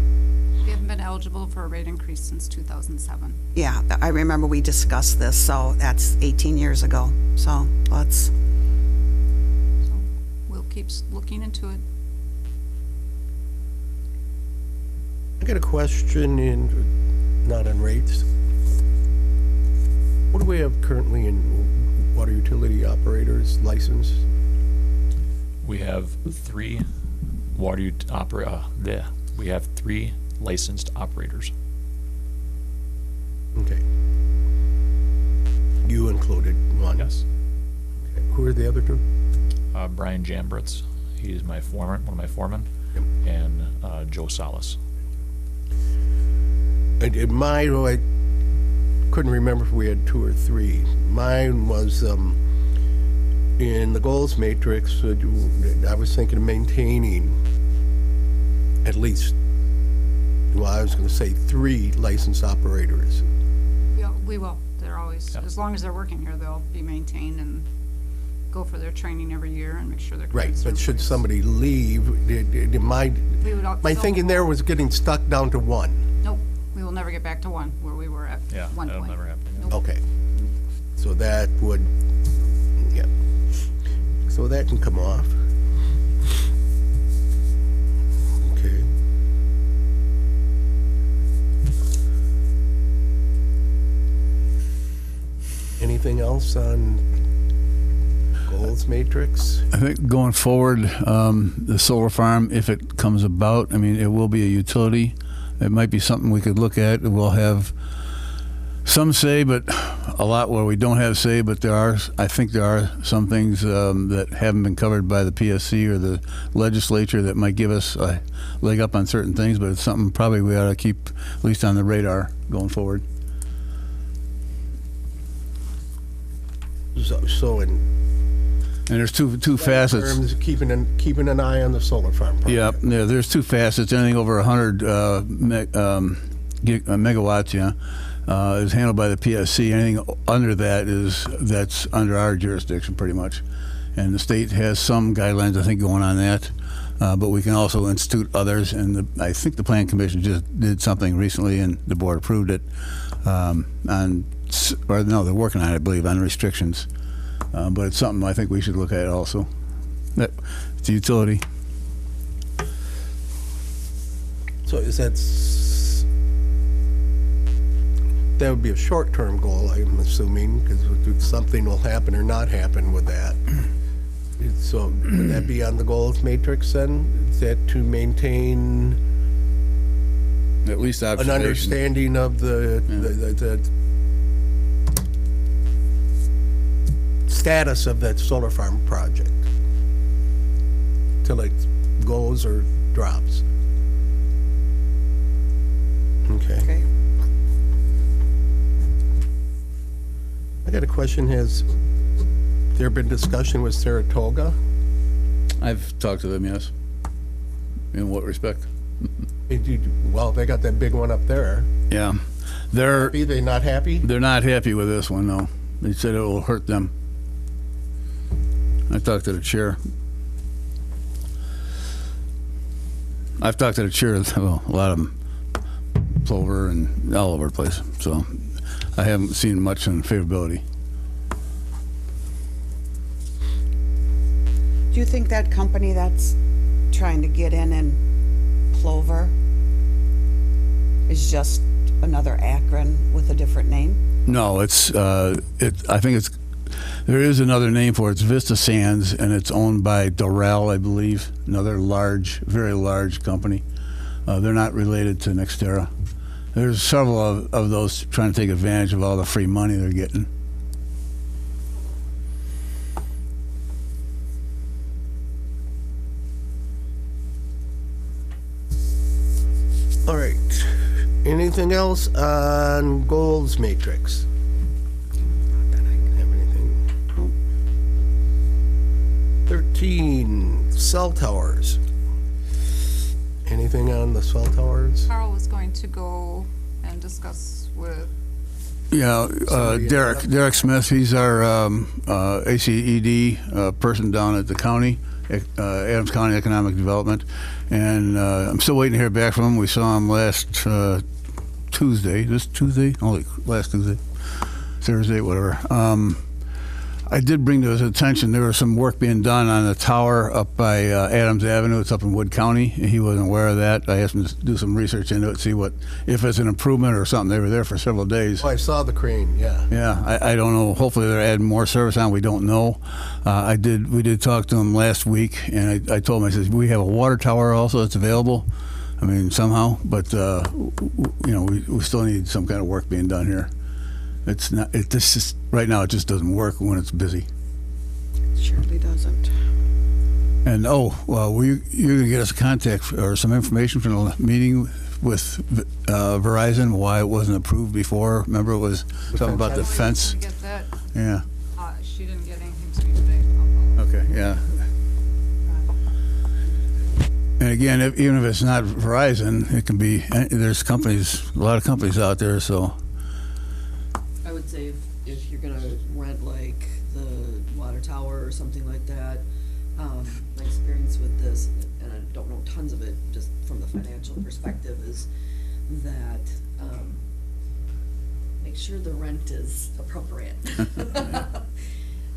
We haven't been eligible for a rate increase since 2007. Yeah, I remember we discussed this, so that's 18 years ago. So let's, So we'll keep looking into it. I got a question not on rates. What do we have currently in water utility operators license? We have three we have three licensed operators. Okay. You included one? Yes. Okay. Who are the other two? Brian Jambritz, he's my foreman, one of my foremen, Yep. and Joe Salas. And in mine, I couldn't remember if we had two or three. Mine was in the goals matrix. I was thinking of maintaining at least, well, I was going to say 3 licensed operators. Yeah, we will. They're always, Yeah. as long as they're working here, they'll be maintained and go for their training every year and make sure they're. Right, clean but should certified. somebody leave, my We would my thinking there was getting stuck down to 1. Nope, we will never get back to one, where we were at Yeah, one that'll point. never happen. Nope. Okay. So that would, yeah. So that can come off. Okay. Anything else on goals matrix? I think going forward, the solar farm, if it comes about, I mean, it will be a utility. It might be something we could look at. We'll have some say, but a lot where we don't have say, but I think there are some things that haven't been covered by the PSC or the legislature that might give us a leg up on certain things, but it's something probably we ought to keep at least on the radar going forward. So in And there's two facets. terms, keeping an eye on the solar farm Yeah, project. yeah, there's two facets. Anything over 100 megawatts, is handled by the PSC. Anything under that's under our jurisdiction, pretty much. And the state has some guidelines, I think, going on that. But we can also institute others. And I think the Plan Commission just did something recently, and the board approved it. They're working on it, I believe, on restrictions. But it's something I think we should look at also. It's a utility. So that would be a short-term goal, I'm assuming, because something will happen or not happen with that. So would that be on the goals matrix then? Is that to maintain At least an observation. understanding of the status of that solar farm project till it goes or drops? Okay. Okay. I got a question. Has there been discussion with Saratoga? I've talked to them, yes. In what respect? Well, they got that big one up there. Yeah. Are they not happy? They're not happy with this one, no. They said it will hurt them. I talked to the chair. I've talked to the chair, well, a lot of them, Plover and all over the place. So I haven't seen much in favorability. Do you think that company that's trying to get in Plover is just another Akron with a different name? No, I think there is another name for it. It's Vista Sands, and it's owned by Dorel, I believe, another very large company. They're not related to Nextera. There's several of those trying to take advantage of all the free money they're getting. All right. Anything else on goals matrix? Not that I can have anything. 13, cell towers. Anything on the cell towers? Carl was going to go and discuss with, Yeah, Somebody- Derek Smith, he's our ACED person down at the county, Adams County Economic Development, and I'm still waiting to hear back from him. We saw him last Thursday, Thursday, whatever. I did bring to his attention there was some work being done on the tower up by Adams Avenue. It's up in Wood County. He wasn't aware of that. I asked him to do some research into it, see if it's an improvement or something. They were there for several days. Oh, I saw the crane, yeah. Yeah, I don't know. Hopefully they're adding more service on. We don't know. We did talk to him last week, and I told him, I said, we have a water tower also that's available. I mean, somehow, but we still need some kind of work being done here. It's not. This is right now. It just doesn't work when it's busy. Surely doesn't. And you're gonna get us a contact or some information from the meeting with Verizon why it wasn't approved before. Remember, it was something about the fence. to get that, Yeah. she didn't get anything to me today. Okay. Yeah. And again, even if it's not Verizon, it can be. There's a lot of companies out there. So I would say if you're gonna rent like the water tower or something like that, my experience with this, and I don't know tons of it, just from the financial perspective, is that, make sure the rent is appropriate.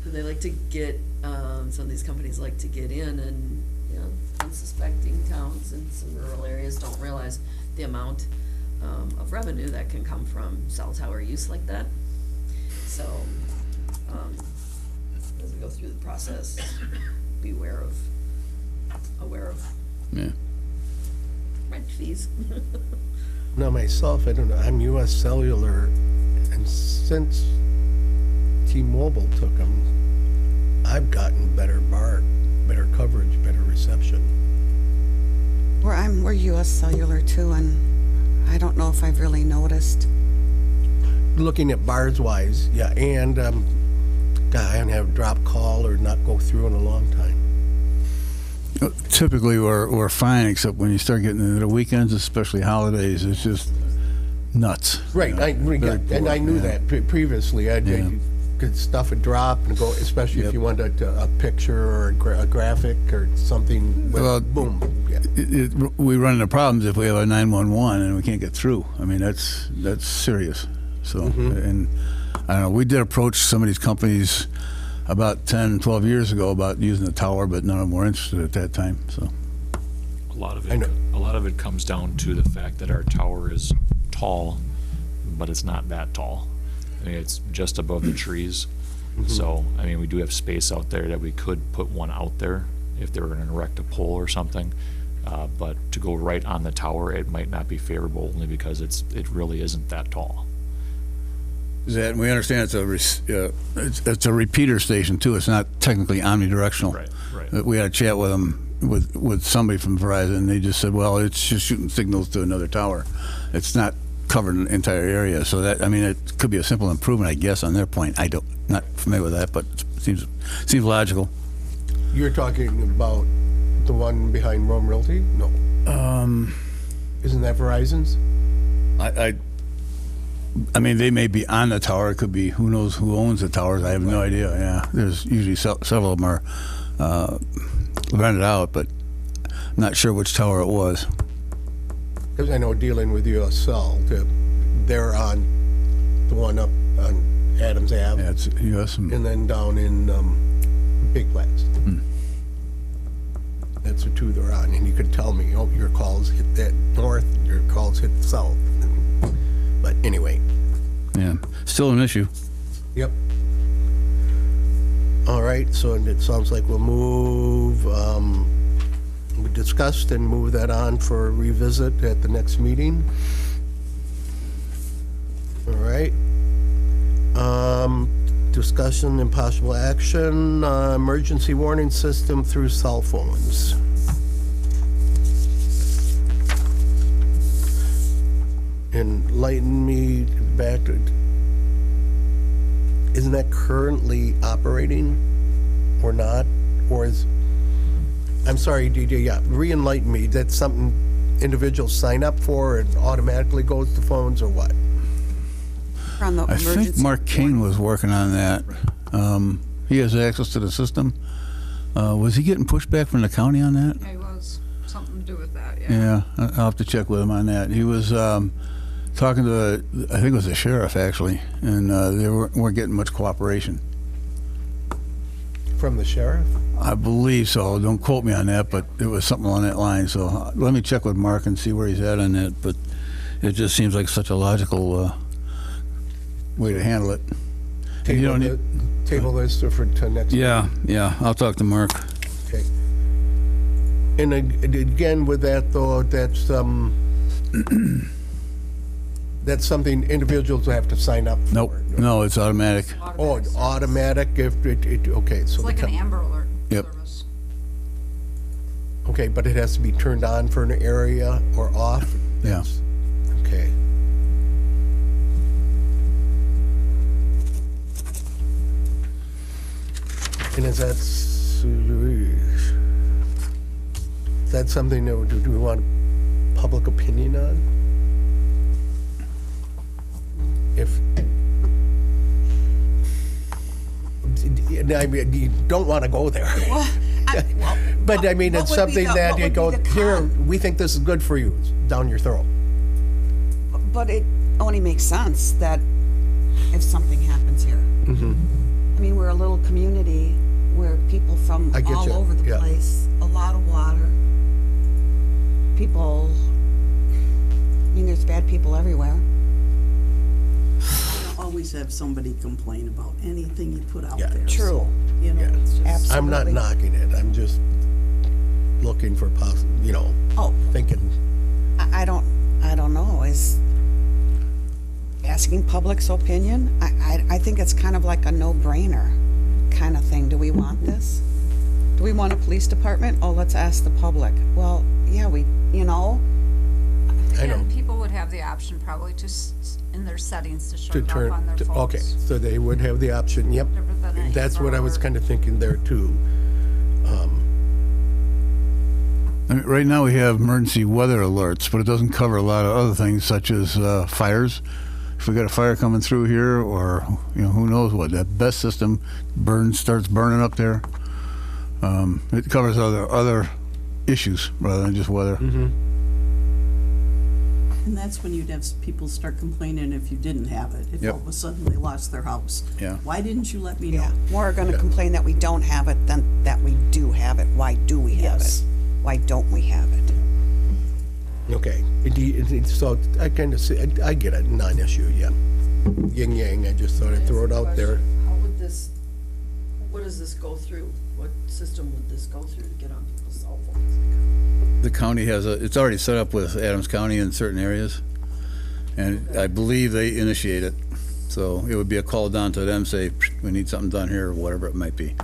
They like to get, some of these companies like to get in and, unsuspecting towns in some rural areas don't realize the amount of revenue that can come from cell tower use like that. So, as we go through the process, be aware of yeah. rent fees. Now myself, I don't know, I'm US Cellular, and since T-Mobile took them, I've gotten better coverage, better reception. We're US Cellular too, and I don't know if I've really noticed. Looking at bars wise, yeah, and God, I haven't had a drop call or not go through in a long time. Typically, we're fine, except when you start getting into the weekends, especially holidays, it's just nuts. Right, Very and I poor, knew yeah. that previously. Yeah. Could stuff would drop and go, especially if Yep. you wanted a picture or a graphic or something. Well, boom. Yeah. We run into problems if we have a 911 and we can't get through. I mean, that's serious. So, and I don't know, we did approach some of these companies about 10, 12 years ago about using the tower, but none of them were interested at that time, so. A lot of I know. it comes down to the fact that our tower is tall, but it's not that tall. I mean, it's just above the trees. So, I mean, we do have space out there that we could put one out there if they were gonna erect a pole or something. But to go right on the tower, it might not be favorable only because it really isn't that tall. That, we understand it's a repeater station too. It's not technically omnidirectional. Right. We had a chat with them, with somebody from Verizon, and they just said, well, it's just shooting signals to another tower. It's not covering the entire area. So that, I mean, it could be a simple improvement, I guess, on their point. Not familiar with that, but it seems logical. You're talking about the one behind Rome Realty? No. Isn't that Verizon's? I mean, they may be on the tower. It could be, who knows who owns the towers. I have no idea. Yeah, there's usually several of them are rented out, but I'm not sure which tower it was. Because I know dealing with USL, they're on the one up on Adams Ave, Yeah, it's US. and then down in Big Flats. That's the two they're on, and you could tell me, oh, your calls hit that north, your calls hit the south. But anyway, Yeah, still an issue. yep. All right, so it sounds like we'll move, we discussed and move that on for revisit at the next meeting. All right. Discussion and possible action, emergency warning system through cell phones. Enlighten me back to, isn't that currently operating or not? Or is, I'm sorry, DJ, yeah, re-enlighten me. That's something individuals sign up for and automatically goes to phones or what? On the I think emergency Mark King was working on that. He has access to the system. Was he getting pushback from the county on that? It was something to do with that, yeah. Yeah, I'll have to check with him on that. He was talking to, I think it was the sheriff actually, and they weren't getting much cooperation. From the sheriff? I believe so. Don't quote me on that, but it was something along that line. So let me check with Mark and see where he's at on that. But it just seems like such a logical way to handle it. And you don't need, Table this for to next. yeah, I'll talk to Mark. Okay. And again, with that though, that's that's something individuals have to sign up for. Nope, no, it's automatic. Oh, it's automatic if it, okay, so. It's the like an town- Amber Alert Yep. service. Okay, but it has to be turned on for an area or off? Yeah. That's- Okay. And is that something that, do we want public opinion on? If, I mean, you don't want to go there. But I mean, what it's would be something the- that what you would go, be the here, con? we think this is good for you, it's down your throat. But it only makes sense that if something happens here. I mean, we're a little community where people from I get all you, over the yeah. place, a lot of water. People, I mean, there's bad people everywhere. You'll always have somebody complain about anything you put out Yeah, there. true. So, you know, Yeah. it's just. Absolutely. I'm not knocking it, I'm just looking for Oh, thinking, I don't know, is asking public's opinion? I think it's kind of like a no-brainer kind of thing. Do we want this? Do we want a police department? Oh, let's ask the public. Well, yeah, I know. I know. And people would have have the option probably to, in their settings, to To shut it turn, off on their phones. okay, so they would have the option, yep. Different than an That's what I was infrared. kind of thinking there too. I mean, right now we have emergency weather alerts, but it doesn't cover a lot of other things such as fires. If we got a fire coming through here, or who knows what, that BESS system starts burning up there. It covers other issues rather than just weather. And that's when you'd have people start complaining if you didn't have it, if Yep. all of a sudden they lost their house. Yeah. Why didn't you let me know? Yeah, more are gonna complain that we don't have it than that we do have it. Why do we have it? Yes. Why don't we have it? Okay, so I kind of see, I get it, non-issue, yeah. Yin yang, I just thought I'd throw it out there. How would this, what does this go through? What system would this go through to get on people's cell phones? The county it's already set up with Adams County in certain areas, and I believe they initiate it. So it would be a call down to them, say, we need something done here, or whatever it might be.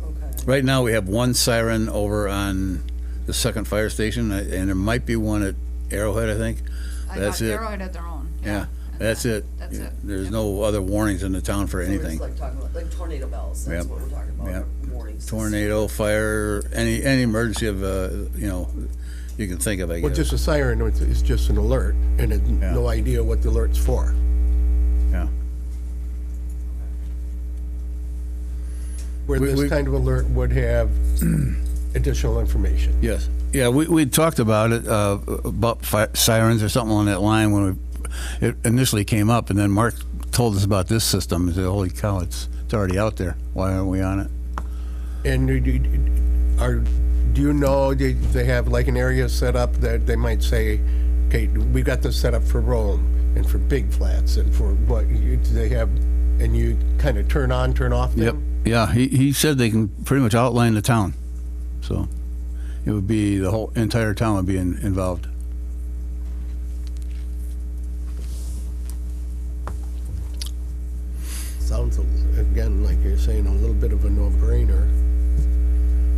Okay. Right now, we have one siren over on the second fire station, and there might be one at Arrowhead, I think. I That's thought it. Arrowhead had their own. Yeah, And that's that- it. That's it. There's Yep. no other warnings in the town for So we're anything. just like talking about, like tornado bells, that's Yep. what we're talking about, Yep. warning system. Tornado, fire, any emergency of, you can think of, I Well, guess. just a siren is just an alert, and it's Yeah. no idea what the alert's for. Yeah. Where We- this kind of alert would have additional information. Yes. Yeah, we talked about it, about sirens or something on that line when it initially came up, and then Mark told us about this system. He said, holy cow, it's already out there. Why aren't we on it? And do you know, they have like an area set up that they might say, okay, we got this set up for Rome and for Big Flats and for what, do they have, and you kind of turn on, turn off Yep. them? Yeah, he said they can pretty much outline the town. So it would be the whole entire town would be involved. Sounds, again, like you're saying, a little bit of a no-brainer.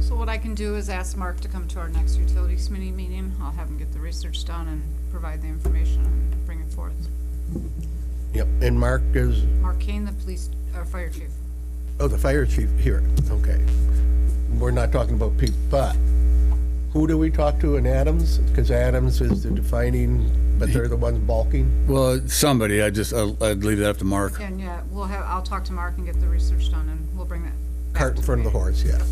So what I can do is ask Mark to come to our next utilities committee meeting. I'll have him get the research done and provide the information and bring it forth. Yep, and Mark is, Mark Kane, the fire chief. oh, the fire chief here, okay. We're not talking about people, but who do we talk to in Adams? Because Adams is the defining, but they're the ones balking? Well, somebody, I'd leave that up to Mark. And yeah, I'll talk to Mark and get the research done and we'll bring that back Cart in to front of the meeting. horse, yeah.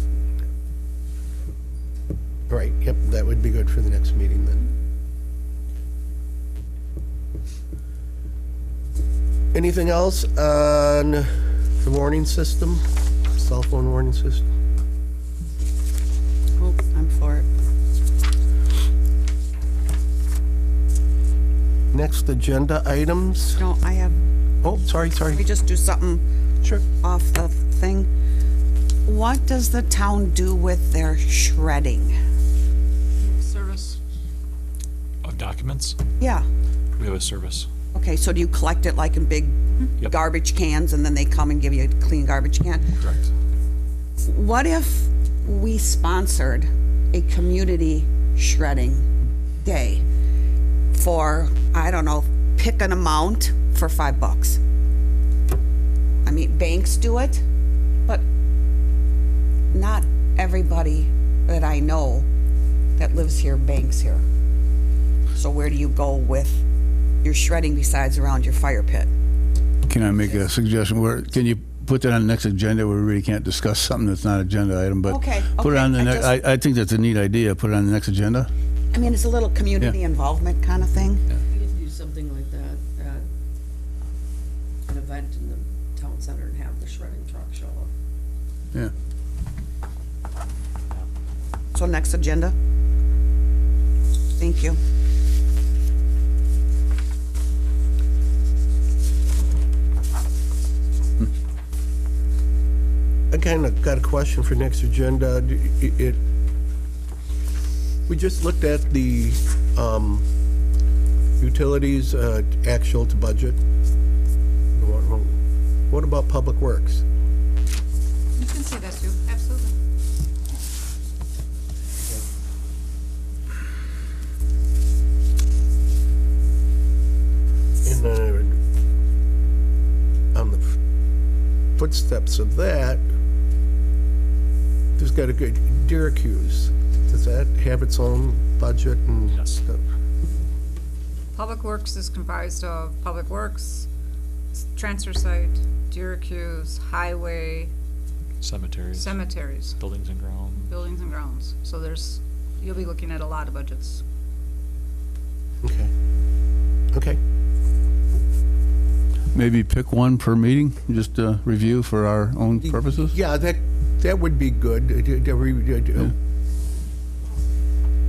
Right, yep, that would be good for the next meeting then. Anything else on the warning system, cell phone warning system? Oh, I'm for it. Next agenda items? No, I have, Oh, sorry. we just do something Sure. off the thing. What does the town do with their shredding? Service. Of documents, Yeah. we have a service. Okay, so do you collect it like in big Yep. garbage cans and then they come and give you a clean garbage can? Correct. What if we sponsored a community shredding day for, I don't know, pick an amount for $5? I mean, banks do it, but not everybody that I know that lives here banks here. So where do you go with your shredding besides around your fire pit? Can I make a suggestion? Can you put that on the next agenda where we really can't discuss something that's not an agenda item? But Okay, put it okay, on the I next. just- I think that's a neat idea. Put it on the next agenda. I mean, it's a little community involvement kind of thing. We could do something like that at an event in the town center and have the shredding truck show up. Yeah. So next agenda. Thank you. I kind of got a question for next agenda. We just looked at the utilities actual to budget. What about Public Works? You can see that too, absolutely. footsteps of that, there's got a good Syracuse. Does that have its own budget and Yes. stuff? Public Works is comprised of Public Works, transfer site, Syracuse, highway, Cemeteries, cemeteries, buildings and grounds. buildings and grounds. So you'll be looking at a lot of budgets. Okay. Okay. Maybe pick one per meeting, just review for our own purposes? Yeah, that would be good.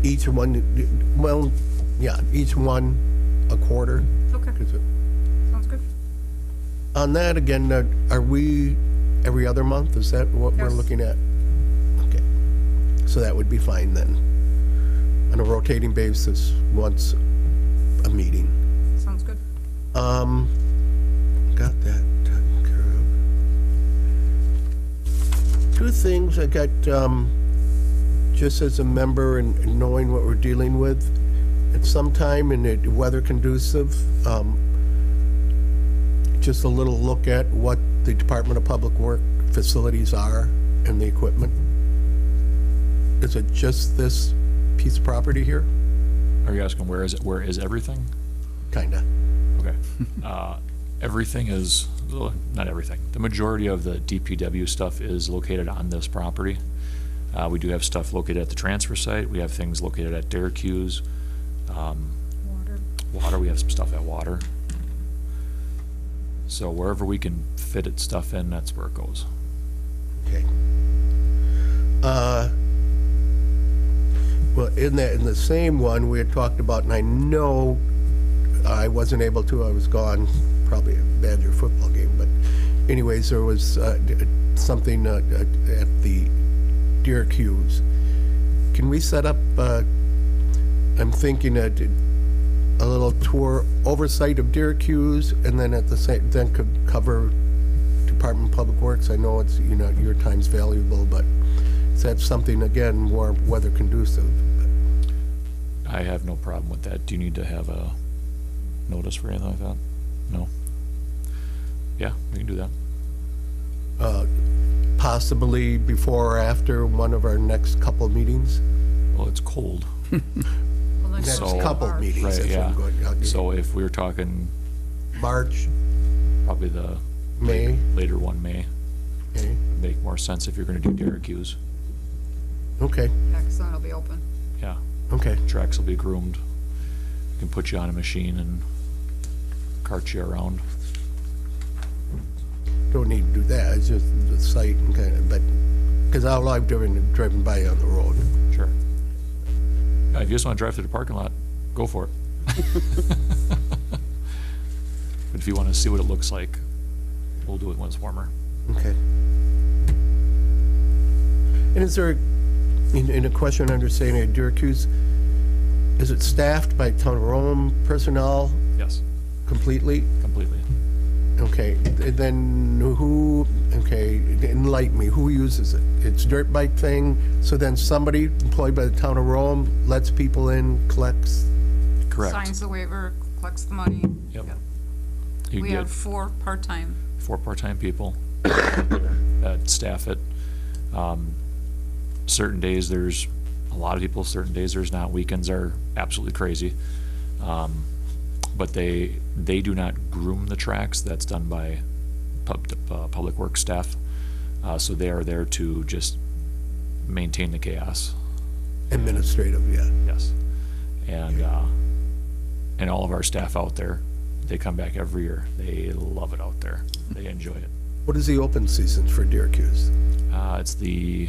Each one, well, yeah, each one a quarter. Okay, 'Cause sounds good. on that, again, are we every other month? Is that what we're Yes. looking at? Okay. So that would be fine then. On a rotating basis, once a meeting. Sounds good. Got that taken care of. Two things I got, just as a member and knowing what we're dealing with, at some time in the weather conducive, just a little look at what the Department of Public Work facilities are and the equipment. Is it just this piece of property here? Are you asking where is it? Where is everything? Kinda. Okay. Everything is, well, not everything. The majority of the DPW stuff is located on this property. We do have stuff located at the transfer site. We have things located at Syracuse. Water, we have some stuff at Water. So wherever we can fit it stuff in, that's where it goes. Okay. Well, in the same one, we had talked about, and I know I wasn't able to, I was gone, probably a Badger football game, but anyways, there was something at the Syracuse. Can we set up, I'm thinking a little tour oversight of Syracuse, and then at the same, then could cover Department of Public Works. I know it's, your time's valuable, but is that something, again, more weather conducive? I have no problem with that. Do you need to have a notice for anything like that? No? Yeah, we can do that. Possibly before or after one of our next couple meetings? Well, it's cold. Well, then Next go to couple March. meetings, Right, that's what yeah. I'm going. So if we're talking March, probably the May, later one, May, okay, would make more sense if you're gonna do Syracuse. okay, Yeah, 'cause then it'll be open. Yeah, okay. tracks will be groomed. We can put you on a machine and cart you around. Don't need to do that, it's just the site and kind of, but, because all I've driven by on the road. Sure. If you just wanna drive through the parking lot, go for it. But if you wanna see what it looks like, we'll do it when it's warmer. Okay. And is there, in a question understanding of Syracuse, is it staffed by Town of Rome personnel Yes, completely? completely. Okay, then who, okay, enlighten me, who uses it? It's a dirt bike thing, so then somebody employed by the Town of Rome lets people in, collects? Correct. Signs the waiver, collects the money. Yep. Yep. You We get have 4 part-time. 4 part-time people that staff it. Certain days there's a lot of people, certain days there's not. Weekends are absolutely crazy. But they do not groom the tracks. That's done by Public Works staff. So they are there to just maintain the chaos. Administrative, yeah. Yes. And all of our staff out there, they come back every year. They love it out there. They enjoy it. What is the open season for Syracuse? It's the,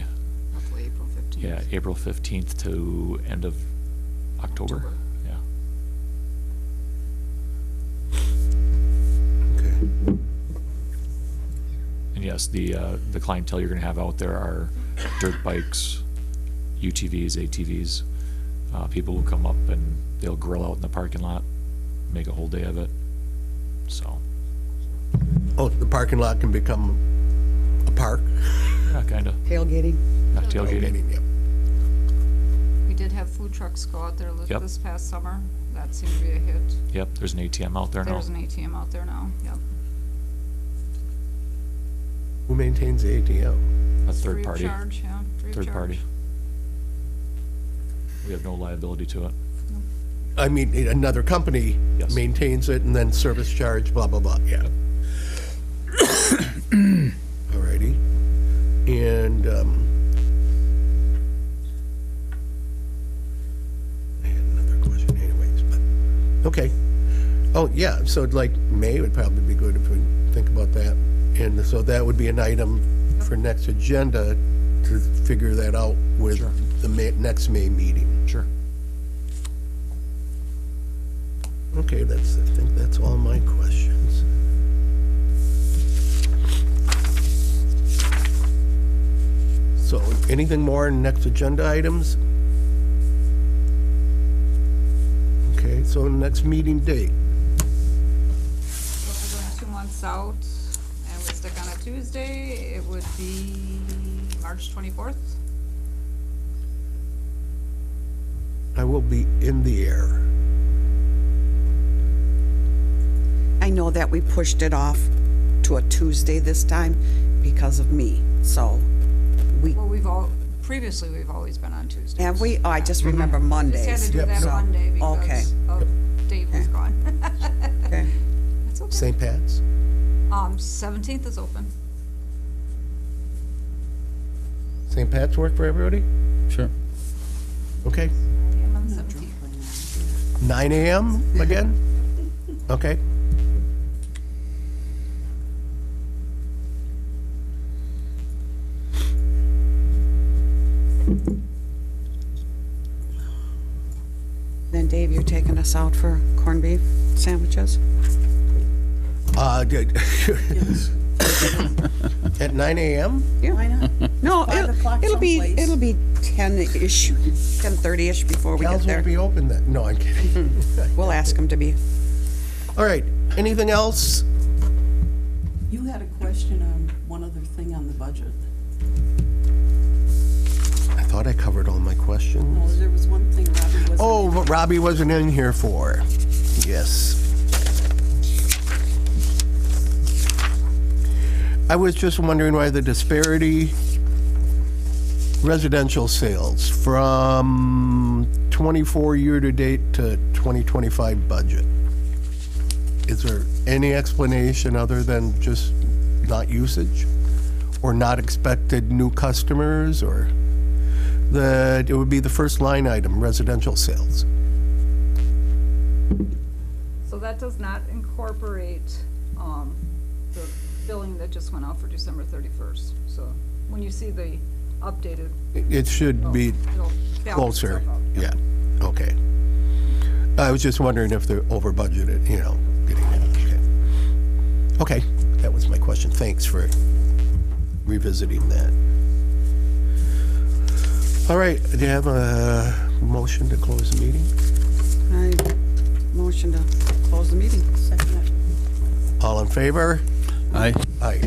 Roughly April 15th. yeah, April 15th to end of October. Yeah. Okay. And yes, the clientele you're gonna have out there are dirt bikes, UTVs, ATVs. People will come up and they'll grill out in the parking lot, make a whole day of it. So, Oh, the parking lot can become a park? yeah, kinda, Tailgating. not tailgating. Yep. We did have food trucks go out there Yep. this past summer. That seemed to be a hit. Yep, there's an ATM out there now. There's an ATM out there now, yep. Who maintains the ATM? A Free third of party, charge, yeah, free of third charge. party. We have no liability to it. I mean, another company Yes. maintains it and then service charge, blah, blah, blah, yeah. Alrighty. And, I had another question anyways, but, okay. Oh, yeah, so like May would probably be good if we think about that. And so that would be an item for next agenda to figure that out with Sure. the next May meeting. Sure. Okay, I think that's all my questions. So, anything more in next agenda items? Okay, so next meeting date. So we're going 2 months out, and we stick on a Tuesday, it would be March 24th. I will be in the air. I know that we pushed it off to a Tuesday this time because of me, so Well, previously, we've always been on Tuesdays. have we? Oh, I just remember Just had Mondays. to do Yep. that So- Monday Okay. because of Dave was gone. Okay. That's okay. St. Pat's? 17th is open. St. Pat's work for everybody? Sure. Okay. I'm on the 17th. 9 a.m. again? Okay. Then Dave, you're taking us out for corned beef sandwiches? Good. At 9 a.m.? Yeah. Why not? No, 5 o'clock it'll be, someplace. it'll be 10-ish, 10:30-ish before we get Cal's there. won't be open then. No, I'm kidding. We'll ask him to be. All right, anything else? You had a question on one other thing on the budget. I thought I covered all my questions. Oh, there was one thing Robbie wasn't. Oh, what Robbie wasn't in here for. Yes. I was just wondering why the disparity residential sales from 24 year-to-date to 2025 budget. Is there any explanation other than just not usage? Or not expected new customers, or that it would be the first line item, residential sales? So that does not incorporate the billing that just went out for December 31st. So when you see the updated, It should be it'll balance closer, itself out. yeah, okay. I was just wondering if they're over budgeted, you know, getting that, okay. Okay, that was my question, thanks for revisiting that. All right, do you have a motion to close the meeting? I motion to close the meeting. Second. All in favor? Aye. Aye.